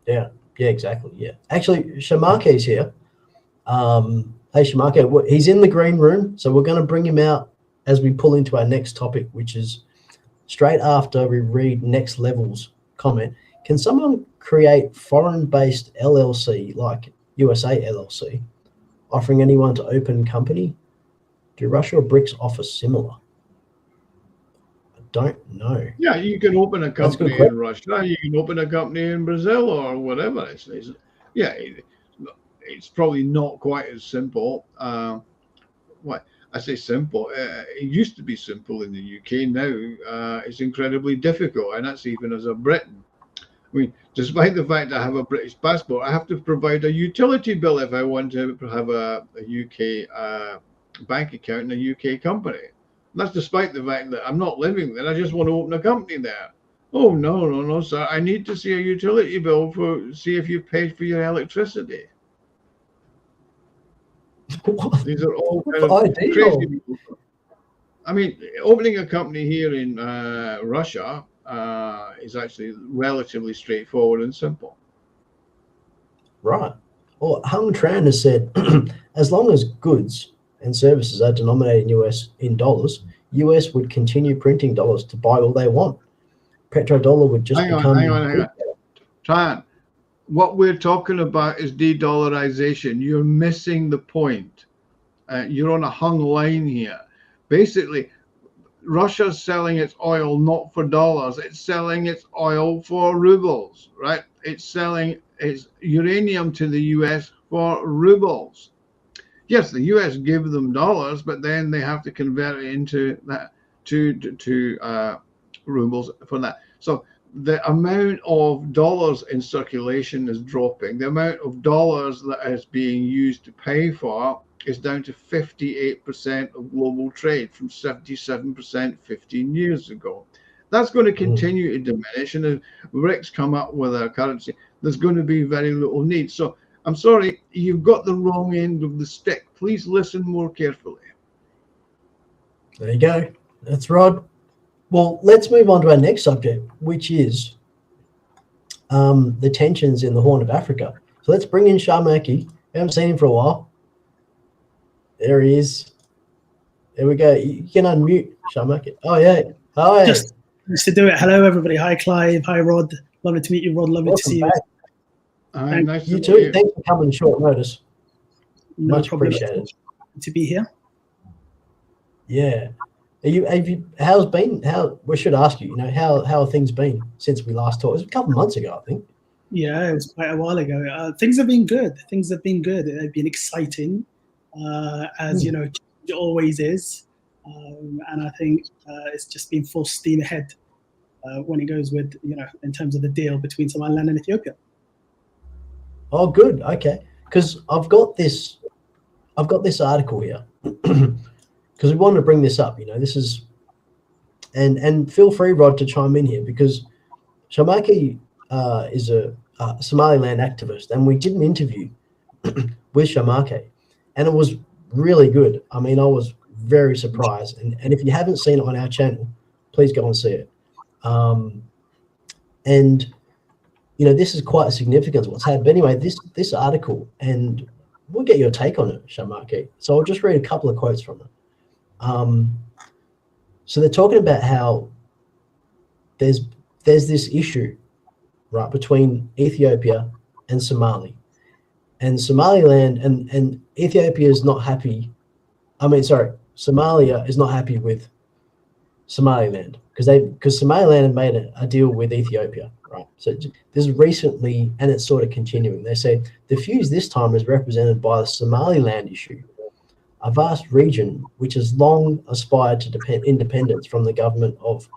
Yeah, exactly. Yeah. Actually, Shamake's here. Hey, Shamake, he's in the green room, so we're going to bring him out as we pull into our next topic, which is straight after we read Next Level's comment. Can someone create foreign-based LLC like USA LLC, offering anyone to open company? Do Russia or BRICS offer similar? I don't know. Yeah, you can open a company in Russia, you can open a company in Brazil or whatever. It's probably not quite as simple. I say simple. It used to be simple in the UK. Now it's incredibly difficult, and that's even as a Briton. I mean, despite the fact I have a British passport, I have to provide a utility bill if I want to have a UK bank account in a UK company. And that's despite the fact that I'm not living there. I just want to open a company there. Oh, no, sir. I need to see a utility bill see if you paid for your electricity. These are all kind of crazy people. I mean, opening a company here in Russia is actually relatively straightforward and simple. Right. Well, Hung Tran has said, as long as goods and services are denominated in dollars, US would continue printing dollars to buy all they want. Petrodollar would just become... Hang on. Tran, what we're talking about is de-dollarization. You're missing the point. You're on a hung line here. Basically, Russia's selling its oil not for dollars. It's selling its oil for rubles, right? It's selling its uranium to the US for rubles. Yes, the US give them dollars, but then they have to convert it into that to rubles for that. So the amount of dollars in circulation is dropping. The amount of dollars that is being used to pay for is down to 58% of global trade from 77% 15 years ago. That's going to continue to diminish, and if BRICS come up with a currency, there's going to be very little need. So I'm sorry, you've got the wrong end of the stick. Please listen more carefully. There you go. That's Rhod. Well, let's move on to our next subject, which is the tensions in the Horn of Africa. So let's bring in Sharmaki. We haven't seen him for a while. There he is. There we go. You can unmute, Sharmaki. Oh, yeah. Hi. Just to do it. Hello, everybody. Hi, Clive. Hi, Rhod. Lovely to meet you, Rhod. Lovely to see you. Hi, nice you to too. meet you. Thanks for coming short notice. No Much problem. appreciated. To be here. Yeah. We should ask you, how have things been since we last talked? It was a couple of months ago, I think. Yeah, it was quite a while ago. Things have been good. They've been exciting, as you know, it always is. And I think it's just been full steam ahead when it goes with, in terms of the deal between Somaliland and Ethiopia. Oh, good. Okay. Because I've got this article here because we wanted to bring this up. This is, and feel free, Rhod, to chime in here, because Sharmaki is a Somaliland activist, and we did an interview with Sharmaki, and it was really good. I mean, I was very surprised, and if you haven't seen it on our channel, please go and see it. And this is quite significant what's happened. But anyway, this article, and we'll get your take on it, Sharmaki. So I'll just read a couple of quotes from it. So they're talking about how there's this issue, right, between Ethiopia and Somali, and Somaliland and Ethiopia is not happy. Somalia is not happy with Somaliland because Somaliland had made a deal with Ethiopia, right? So this is recently, and it's sort of continuing. They say the fuse this time is represented by the Somaliland issue, a vast region which has long aspired to independence from the government of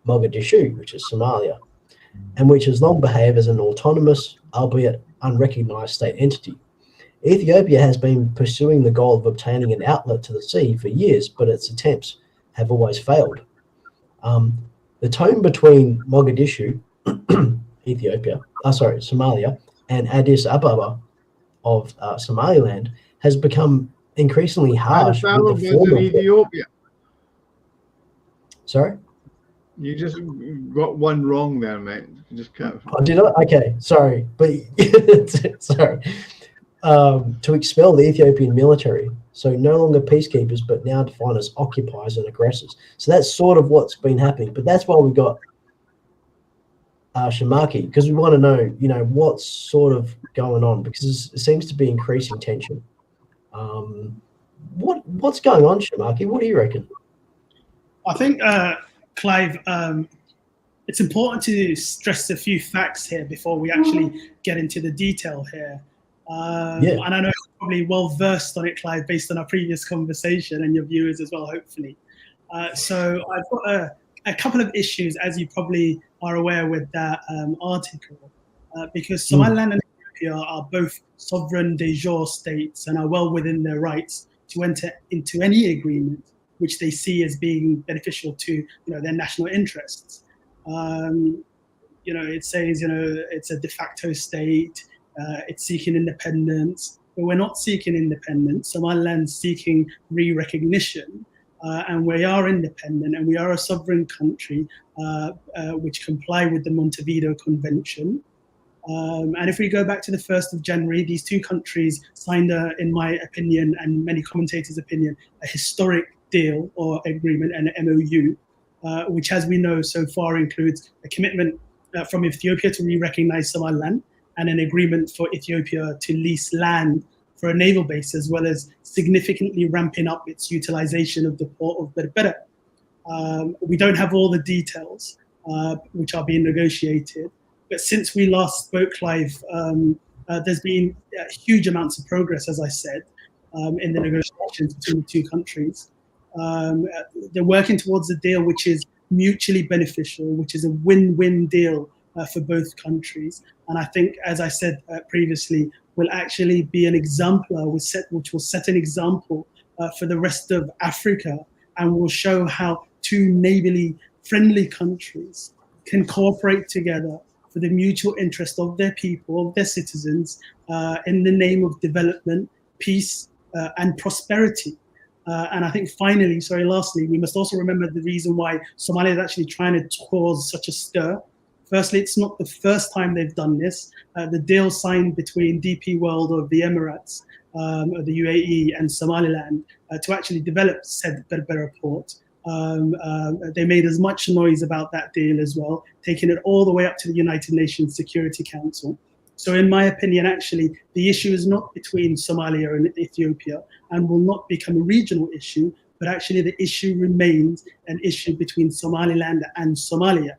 Mogadishu, which is Somalia, and which has long behaved as an autonomous, albeit unrecognized state entity. Ethiopia has been pursuing the goal of obtaining an outlet to the sea for years, but its attempts have always failed. The tone between Mogadishu, Somalia, and Addis Ababa of Somaliland has become increasingly harsh with the form of Ethiopia. Sorry? You just got one wrong there, mate. You just can't. Oh, did I? Okay, sorry. But sorry. To expel the Ethiopian military. So no longer peacekeepers, but now defined as occupiers and aggressors. So that's sort of what's been happening. But that's why we got Sharmaki, because we want to know, what's sort of going on, because it seems to be increasing tension. What's going on, Sharmaki? What do you reckon? I think, Clive, it's important to stress a few facts here before we actually get into the detail here. And I know you're probably well versed on it, Clive, based on our previous conversation, and your viewers as well, hopefully. So I've got a couple of issues, as you probably are aware, with that article, because Somaliland and Ethiopia are both sovereign de jure states and are well within their rights to enter into any agreement which they see as being beneficial to their national interests. It says it's a de facto state. It's seeking independence, but we're not seeking independence. Somaliland's seeking re-recognition, and we are independent, and we are a sovereign country which comply with the Montevideo Convention. And if we go back to the 1st of January, these two countries signed, in my opinion, and many commentators' opinion, a historic deal or agreement, an MOU, which, as we know, so far includes a commitment from Ethiopia to re-recognize Somaliland, and an agreement for Ethiopia to lease land for a naval base, as well as significantly ramping up its utilization of the port of Berbera. We don't have all the details which are being negotiated, but since we last spoke, Clive, there's been huge amounts of progress, as I said, in the negotiations between the two countries. They're working towards a deal which is mutually beneficial, which is a win-win deal for both countries. And I think, as I said previously, will actually be an exemplar, which will set an example for the rest of Africa, and will show how two neighborly friendly countries can cooperate together for the mutual interest of their people, of their citizens, in the name of development, peace, and prosperity. And I think lastly, we must also remember the reason why Somalia is actually trying to cause such a stir. Firstly, it's not the first time they've done this. The deal signed between DP World of the Emirates, the UAE, and Somaliland to actually develop said Berbera port. They made as much noise about that deal as well, taking it all the way up to the United Nations Security Council. So in my opinion, actually, the issue is not between Somalia and Ethiopia and will not become a regional issue, but actually the issue remains an issue between Somaliland and Somalia,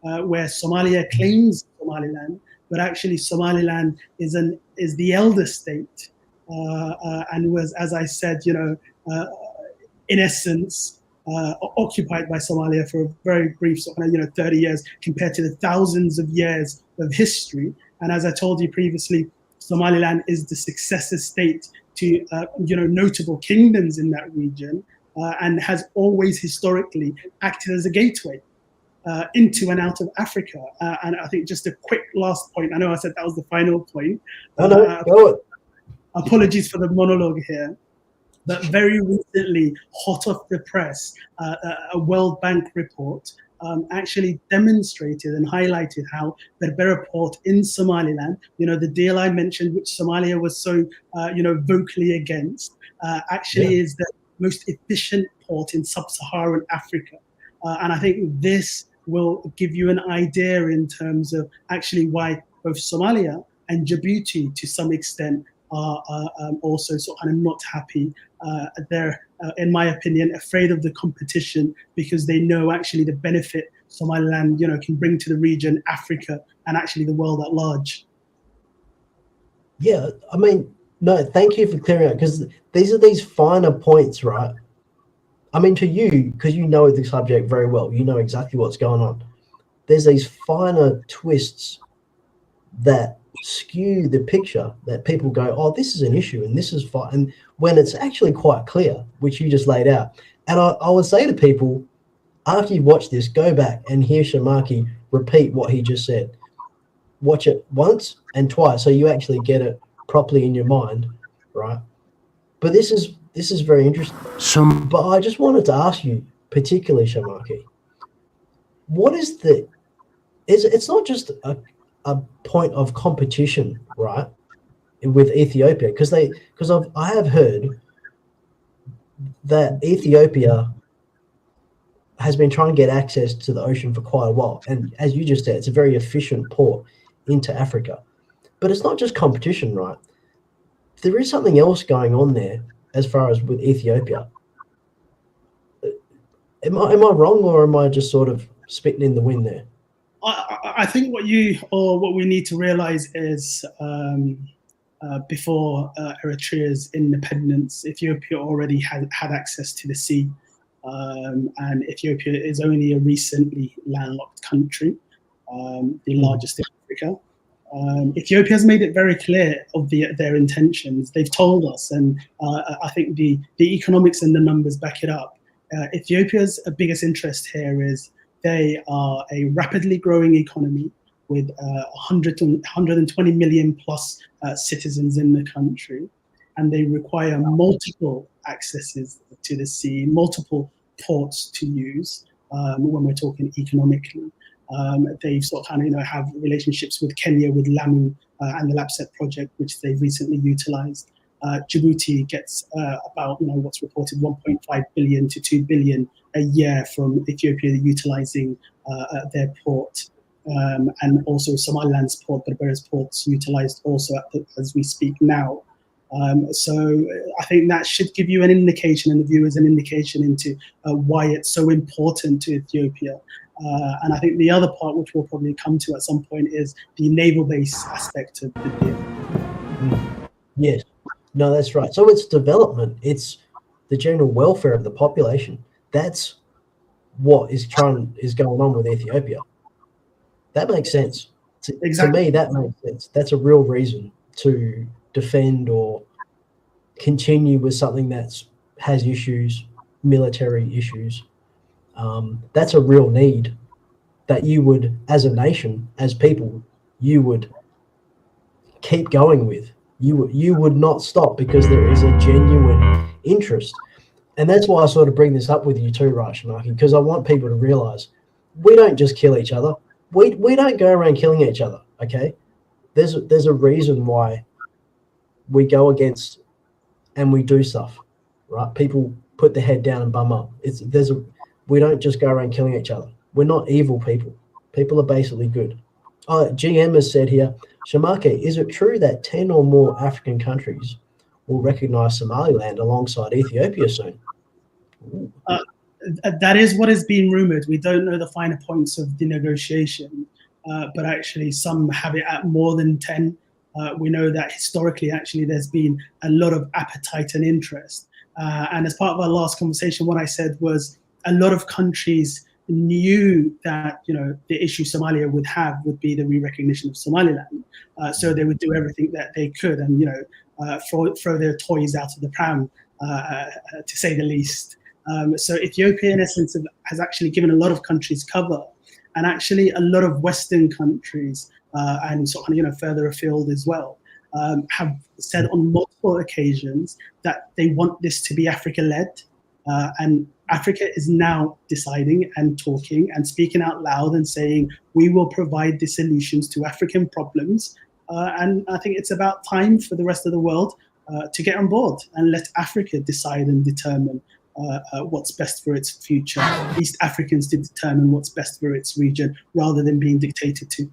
where Somalia claims Somaliland, but actually Somaliland is the elder state, and was, as I said, in essence, occupied by Somalia for a very brief 30 years compared to the thousands of years of history. And as I told you previously, Somaliland is the successor state to notable kingdoms in that region, and has always historically acted as a gateway into and out of Africa. And I think just a quick last point. I know I said that was the final point. Apologies for the monologue here. But very recently, hot off the press, a World Bank report actually demonstrated and highlighted how Berbera port in Somaliland, the deal I mentioned, which Somalia was so, vocally against, actually is the most efficient port in sub-Saharan Africa. And I think this will give you an idea in terms of actually why both Somalia and Djibouti, to some extent, are also not happy. They're, in my opinion, afraid of the competition because they know actually the benefit Somaliland, can bring to the region, Africa, and actually the world at large. Yeah, I mean, no, thank you for clearing out, because these are these finer points, right? I mean, to you, because you know the subject very well, you know exactly what's going on. There's these finer twists that skew the picture, that people go, oh, this is an issue and this is fine, and when it's actually quite clear, which you just laid out. And I would say to people, after you watch this, go back and hear Shamaki repeat what he just said. Watch it once and twice so you actually get it properly in your mind, right? But this is very interesting. But I just wanted to ask you, particularly Shamaki, what is it's not just a point of competition, right, with Ethiopia, because I have heard that Ethiopia has been trying to get access to the ocean for quite a while, and as you just said, it's a very efficient port into Africa. But it's not just competition, right? There is something else going on there as far as with Ethiopia. Am I wrong, or am I just sort of spitting in the wind there? I think what we need to realize is before Eritrea's independence, Ethiopia already had access to the sea, and Ethiopia is only a recently landlocked country, the largest in Africa. Ethiopia has made it very clear of their intentions. They've told us, and I think the economics and the numbers back it up. Ethiopia's biggest interest here is they are a rapidly growing economy with 120 million plus citizens in the country, and they require multiple accesses to the sea, multiple ports to use when we're talking economically. They've have relationships with Kenya, with Lamu and the LAPSET project, which they've recently utilized. Djibouti gets about what's reported 1.5 billion to 2 billion a year from Ethiopia utilizing their port, and also Somaliland's port, Berbera's port's utilized also as we speak now. So I think that should give you an indication, and the viewers an indication into why it's so important to Ethiopia. And I think the other part, which we'll probably come to at some point, is the naval base aspect of the deal. Yes. No, that's right. So it's development. It's the general welfare of the population. That's what is going on with Ethiopia. That makes sense. Exactly. To me, that makes sense. That's a real reason to defend or continue with something that's has issues, military issues. That's a real need that you would, as a nation, as people, you would keep going with. You would not stop because there is a genuine interest. And that's why I sort of bring this up with you too, right, Shamaki, because I want people to realize we don't just kill each other. We don't go around killing each other, okay? There's a reason why we go against and we do stuff, right? People put their head down and bum up. We don't just go around killing each other. We're not evil people. People are basically good. GM has said here, Shamake, is it true that 10 or more African countries will recognize Somaliland alongside Ethiopia soon? That is what is being rumored. We don't know the finer points of the negotiation, but actually some have it at more than 10. We know that historically, actually, there's been a lot of appetite and interest. And as part of our last conversation, what I said was a lot of countries knew that, you know, the issue Somalia would have would be the re-recognition of Somaliland. So they would do everything that they could and, you know, throw their toys out of the pram, to say the least. So Ethiopia, in essence, has actually given a lot of countries cover, and actually a lot of Western countries and sort of, you know, further afield as well, have said on multiple occasions that they want this to be Africa-led, and Africa is now deciding and talking and speaking out loud and saying we will provide the solutions to African problems, and I think it's about time for the rest of the world to get on board and let Africa decide and determine what's best for its future. East Africans to determine what's best for its region rather than being dictated to.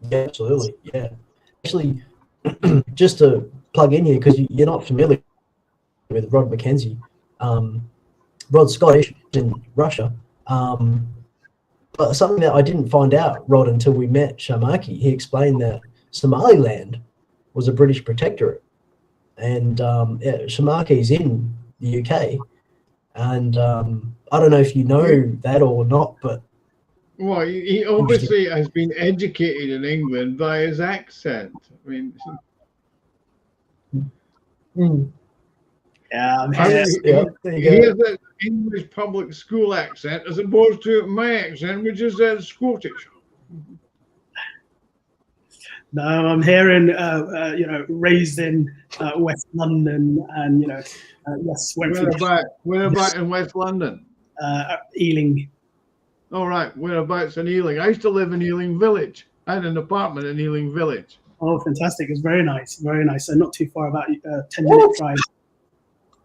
Yeah, absolutely. Yeah. Actually, just to plug in here, because you're not familiar with Rhod Mackenzie. Rhod's Scottish in Russia. But something that I didn't find out, Rhod, until we met Shamaki, he explained that Somaliland was a British protectorate. And Shamaki's in the UK. And I don't know if you know that or not, but... Well, he obviously has been educated in England by his accent. I mean... Yeah, he has an English public school accent as opposed to my accent, which is Scottish. No, I'm here in, you know, raised in West London, and, you know, yes, whereabouts in West London? Ealing. All right, whereabouts in Ealing? I used to live in Ealing Village. I had an apartment in Ealing Village. Oh, fantastic! It's very nice, very nice. So not too far, about 10-minute drive.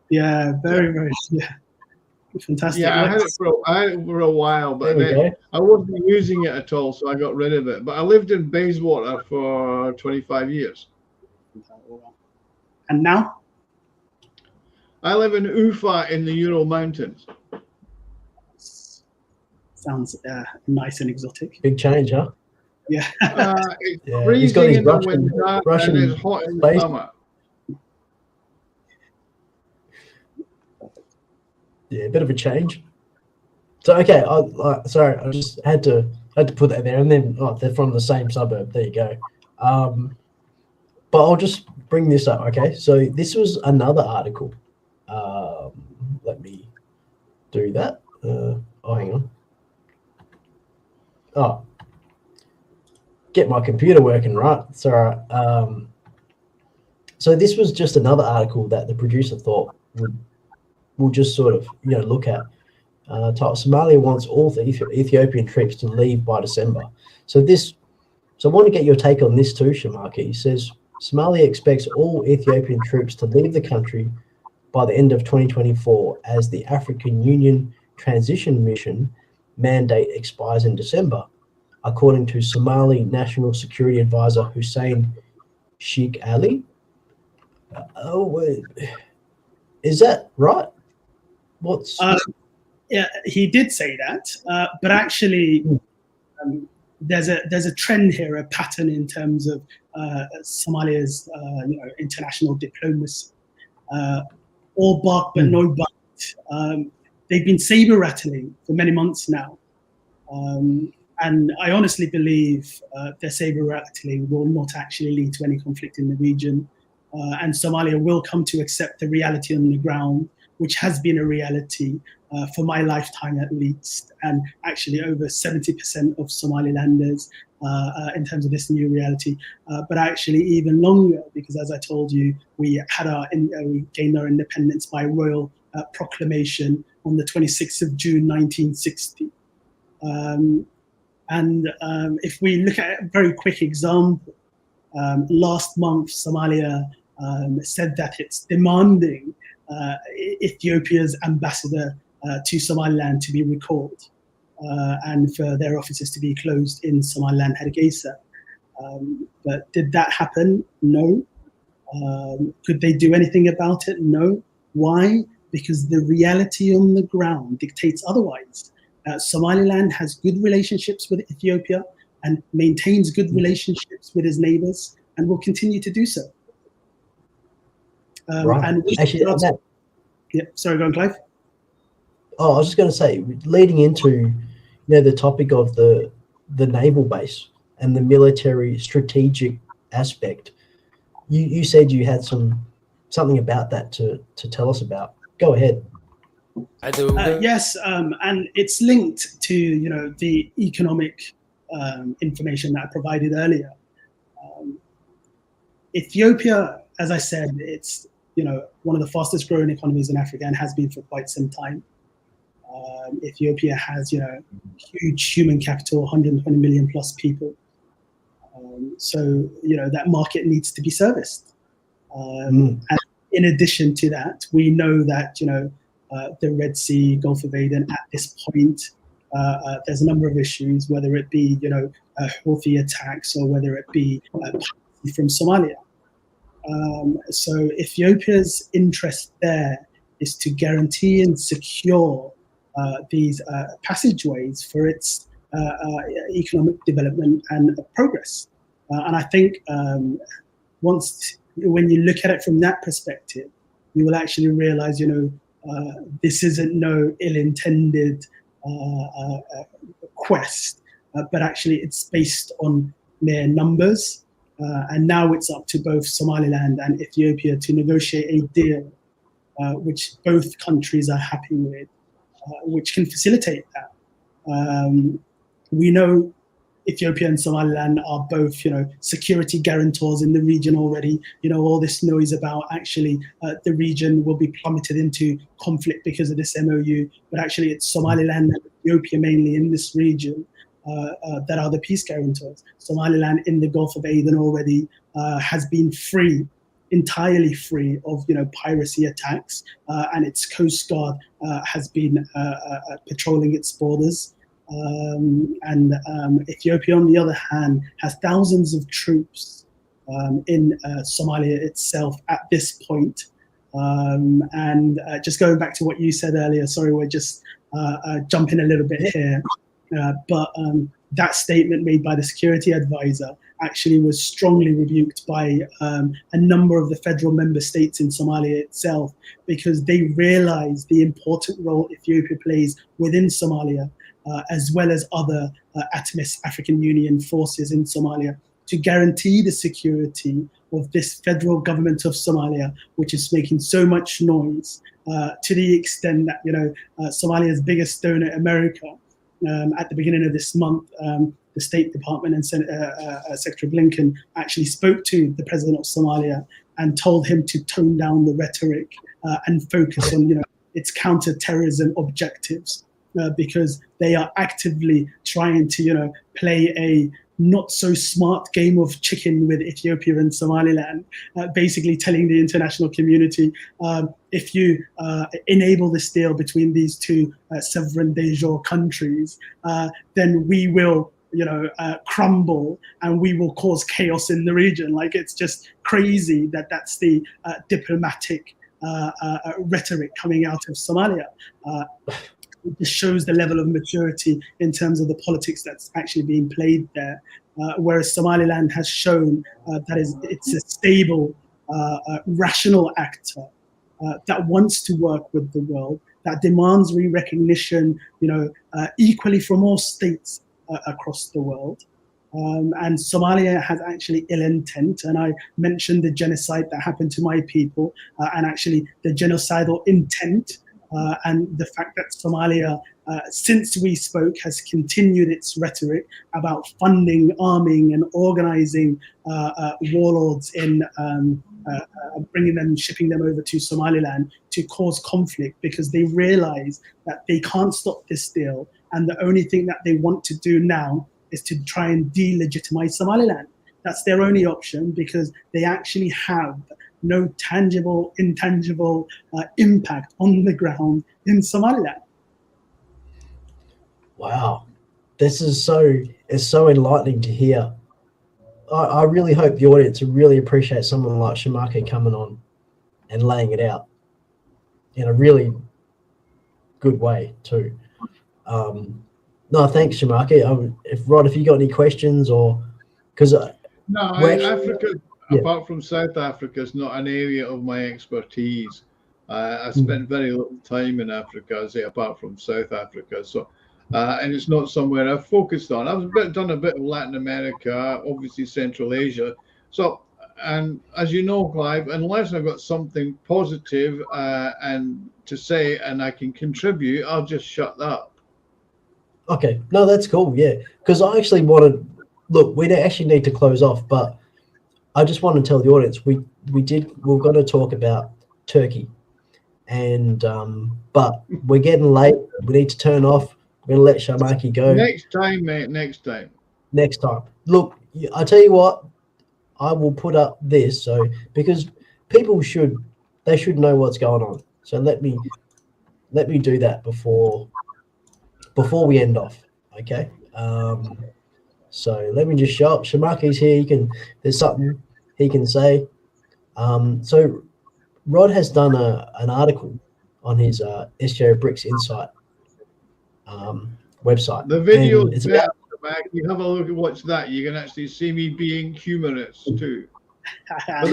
Yeah, very, yeah, fantastic. Yeah, I had it for a while, but then I wasn't using it at all, so I got rid of it. But I lived in Bayswater for 25 years. And now? I live in Ufa in the Ural Mountains. Sounds nice and exotic. Big change, huh? Yeah. It's freezing in the winter and it's hot in the summer. Yeah, a bit of a change. So okay, sorry, I just had to put that there, and then they're from the same suburb. There you go. But I'll just bring this up. Okay, so this was another article. Let me do that. Hang on. Oh, get my computer working right. It's all right. So this was just another article that the producer thought we'll just sort of, you know, look at. Somalia wants all the Ethiopian troops to leave by December. So I want to get your take on this too, Shamaki. He says Somalia expects all Ethiopian troops to leave the country by the end of 2024 as the African Union transition mission mandate expires in December, according to Somali National Security Advisor Hussein Sheikh Ali. Is that right? Yeah, he did say that, but actually, there's a trend here, a pattern in terms of Somalia's you know, international diplomacy. All bark but no bite. They've been saber rattling for many months now. And I honestly believe their saber rattling will not actually lead to any conflict in the region. And Somalia will come to accept the reality on the ground, which has been a reality for my lifetime at least, and actually over 70% of Somalilanders in terms of this new reality, but actually even longer, because as I told you, we gained our independence by royal proclamation on the 26th of June 1960. If we look at a very quick example, last month Somalia said that it's demanding Ethiopia's ambassador to Somaliland to be recalled and for their offices to be closed in Somaliland, Hargeisa. But did that happen? No. Could they do anything about it? No. Why? Because the reality on the ground dictates otherwise. Somaliland has good relationships with Ethiopia and maintains good relationships with his neighbors and will continue to do so. Right. And actually, yeah, sorry, go on, Clive. Oh, I was just going to say, leading into the topic of the naval base and the military strategic aspect, you said you had something about that to tell us about. Go ahead. I do. Yes, and it's linked to the economic information that I provided earlier. Ethiopia, as I said, it's one of the fastest growing economies in Africa and has been for quite some time. Ethiopia has huge human capital, 120 million plus people. So that market needs to be serviced. And in addition to that, we know that the Red Sea, Gulf of Aden, at this point, there's a number of issues, whether it be Houthi attacks or whether it be from Somalia. So Ethiopia's interest there is to guarantee and secure these passageways for its economic development and progress. And I think when you look at it from that perspective, you will actually realize, this isn't no ill-intended quest, but actually it's based on mere numbers. And now it's up to both Somaliland and Ethiopia to negotiate a deal which both countries are happy with, which can facilitate that. We know Ethiopia and Somaliland are both, security guarantors in the region already. All this noise about actually the region will be plummeted into conflict because of this MOU, but actually it's Somaliland and Ethiopia mainly in this region that are the peace guarantors. Somaliland in the Gulf of Aden already has been entirely free of piracy attacks, and its coast guard has been patrolling its borders. And Ethiopia, on the other hand, has thousands of troops in Somalia itself at this point. And just going back to what you said earlier, sorry, we're just jumping a little bit here, but that statement made by the security advisor actually was strongly rebuked by a number of the federal member states in Somalia itself, because they realize the important role Ethiopia plays within Somalia, as well as other ATMIS, African Union forces in Somalia, to guarantee the security of this federal government of Somalia, which is making so much noise, to the extent that Somalia's biggest donor, America, at the beginning of this month, the State Department and Secretary Blinken actually spoke to the president of Somalia and told him to tone down the rhetoric and focus on its counter-terrorism objectives, because they are actively trying to play a not so smart game of chicken with Ethiopia and Somaliland, basically telling the international community, if you enable this deal between these two sovereign de jure countries, then we will crumble and we will cause chaos in the region. Like, it's just crazy that that's the diplomatic rhetoric coming out of Somalia. It just shows the level of maturity in terms of the politics that's actually being played there. Whereas Somaliland has shown that it's a stable, rational actor that wants to work with the world, that demands re-recognition, equally from all states across the world. And Somalia has actually ill intent, and I mentioned the genocide that happened to my people, and actually the genocidal intent, and the fact that Somalia, since we spoke, has continued its rhetoric about funding, arming, and organizing warlords in bringing them, shipping them over to Somaliland to cause conflict, because they realize that they can't stop this deal, and the only thing that they want to do now is to try and delegitimize Somaliland. That's their only option, because they actually have no tangible, intangible impact on the ground in Somaliland. Wow, this is so enlightening to hear. I really hope the audience really appreciates someone like Shamaki coming on and laying it out in a really good way too. No, thanks, Shamaki. Rhod, if you got any questions, or because Africa, apart from South Africa, is not an area of my expertise. I spent very little time in Africa, apart from South Africa. So, and it's not somewhere I've focused on. I've done a bit of Latin America, obviously Central Asia. So, and as you know, Clive, unless I've got something positive and to say and I can contribute, I'll just shut up. Okay, no, that's cool. Yeah, because I actually wanted. Look, we actually need to close off, but I just want to tell the audience we're going to talk about Turkey, and but we're getting late. We need to turn off. We're going to let Shamaki go. Next time, mate. Next time. Next time. Look, I tell you what, I will put up this because people should know what's going on. So let me do that before we end off. Okay. So let me just show up. Shamaki's here. There's something he can say. So Rhod has done an article on his SCOBRICSinsight website. The video is better. You have a look at what's that. You can actually see me being humorous too. So have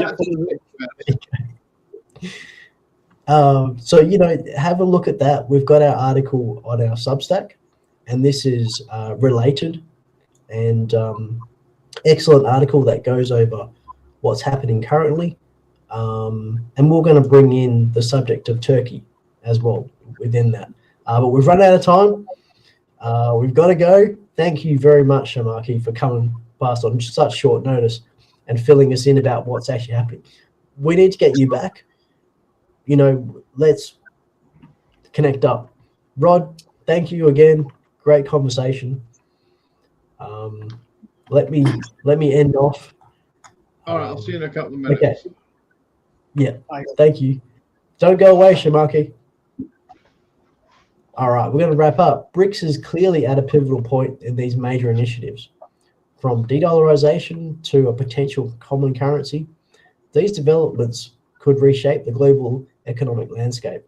a look at that. We've got our article on our Substack, and this is related and excellent article that goes over what's happening currently, and we're going to bring in the subject of Turkey as well within that. But we've run out of time. We've got to go. Thank you very much, Shamaki, for coming past on such short notice and filling us in about what's actually happening. We need to get you back. Let's connect up. Rhod, thank you again. Great conversation. Let me end off. All right, I'll see you in a couple of minutes. Okay. Yeah, thank you. Don't go away, Shamaki. All right, we're going to wrap up. BRICS is clearly at a pivotal point in these major initiatives. From de-dollarization to a potential common currency, these developments could reshape the global economic landscape.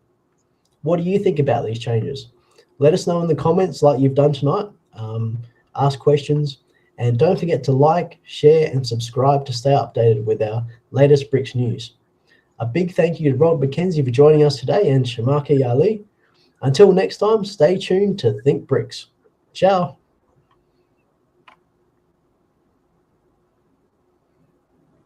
What do you think about these changes? Let us know in the comments like you've done tonight. Ask questions, and don't forget to like, share, and subscribe to stay updated with our latest BRICS news. A big thank you to Rhod Mackenzie for joining us today, and Shamaki Ali. Until next time, stay tuned to Think BRICS. Ciao.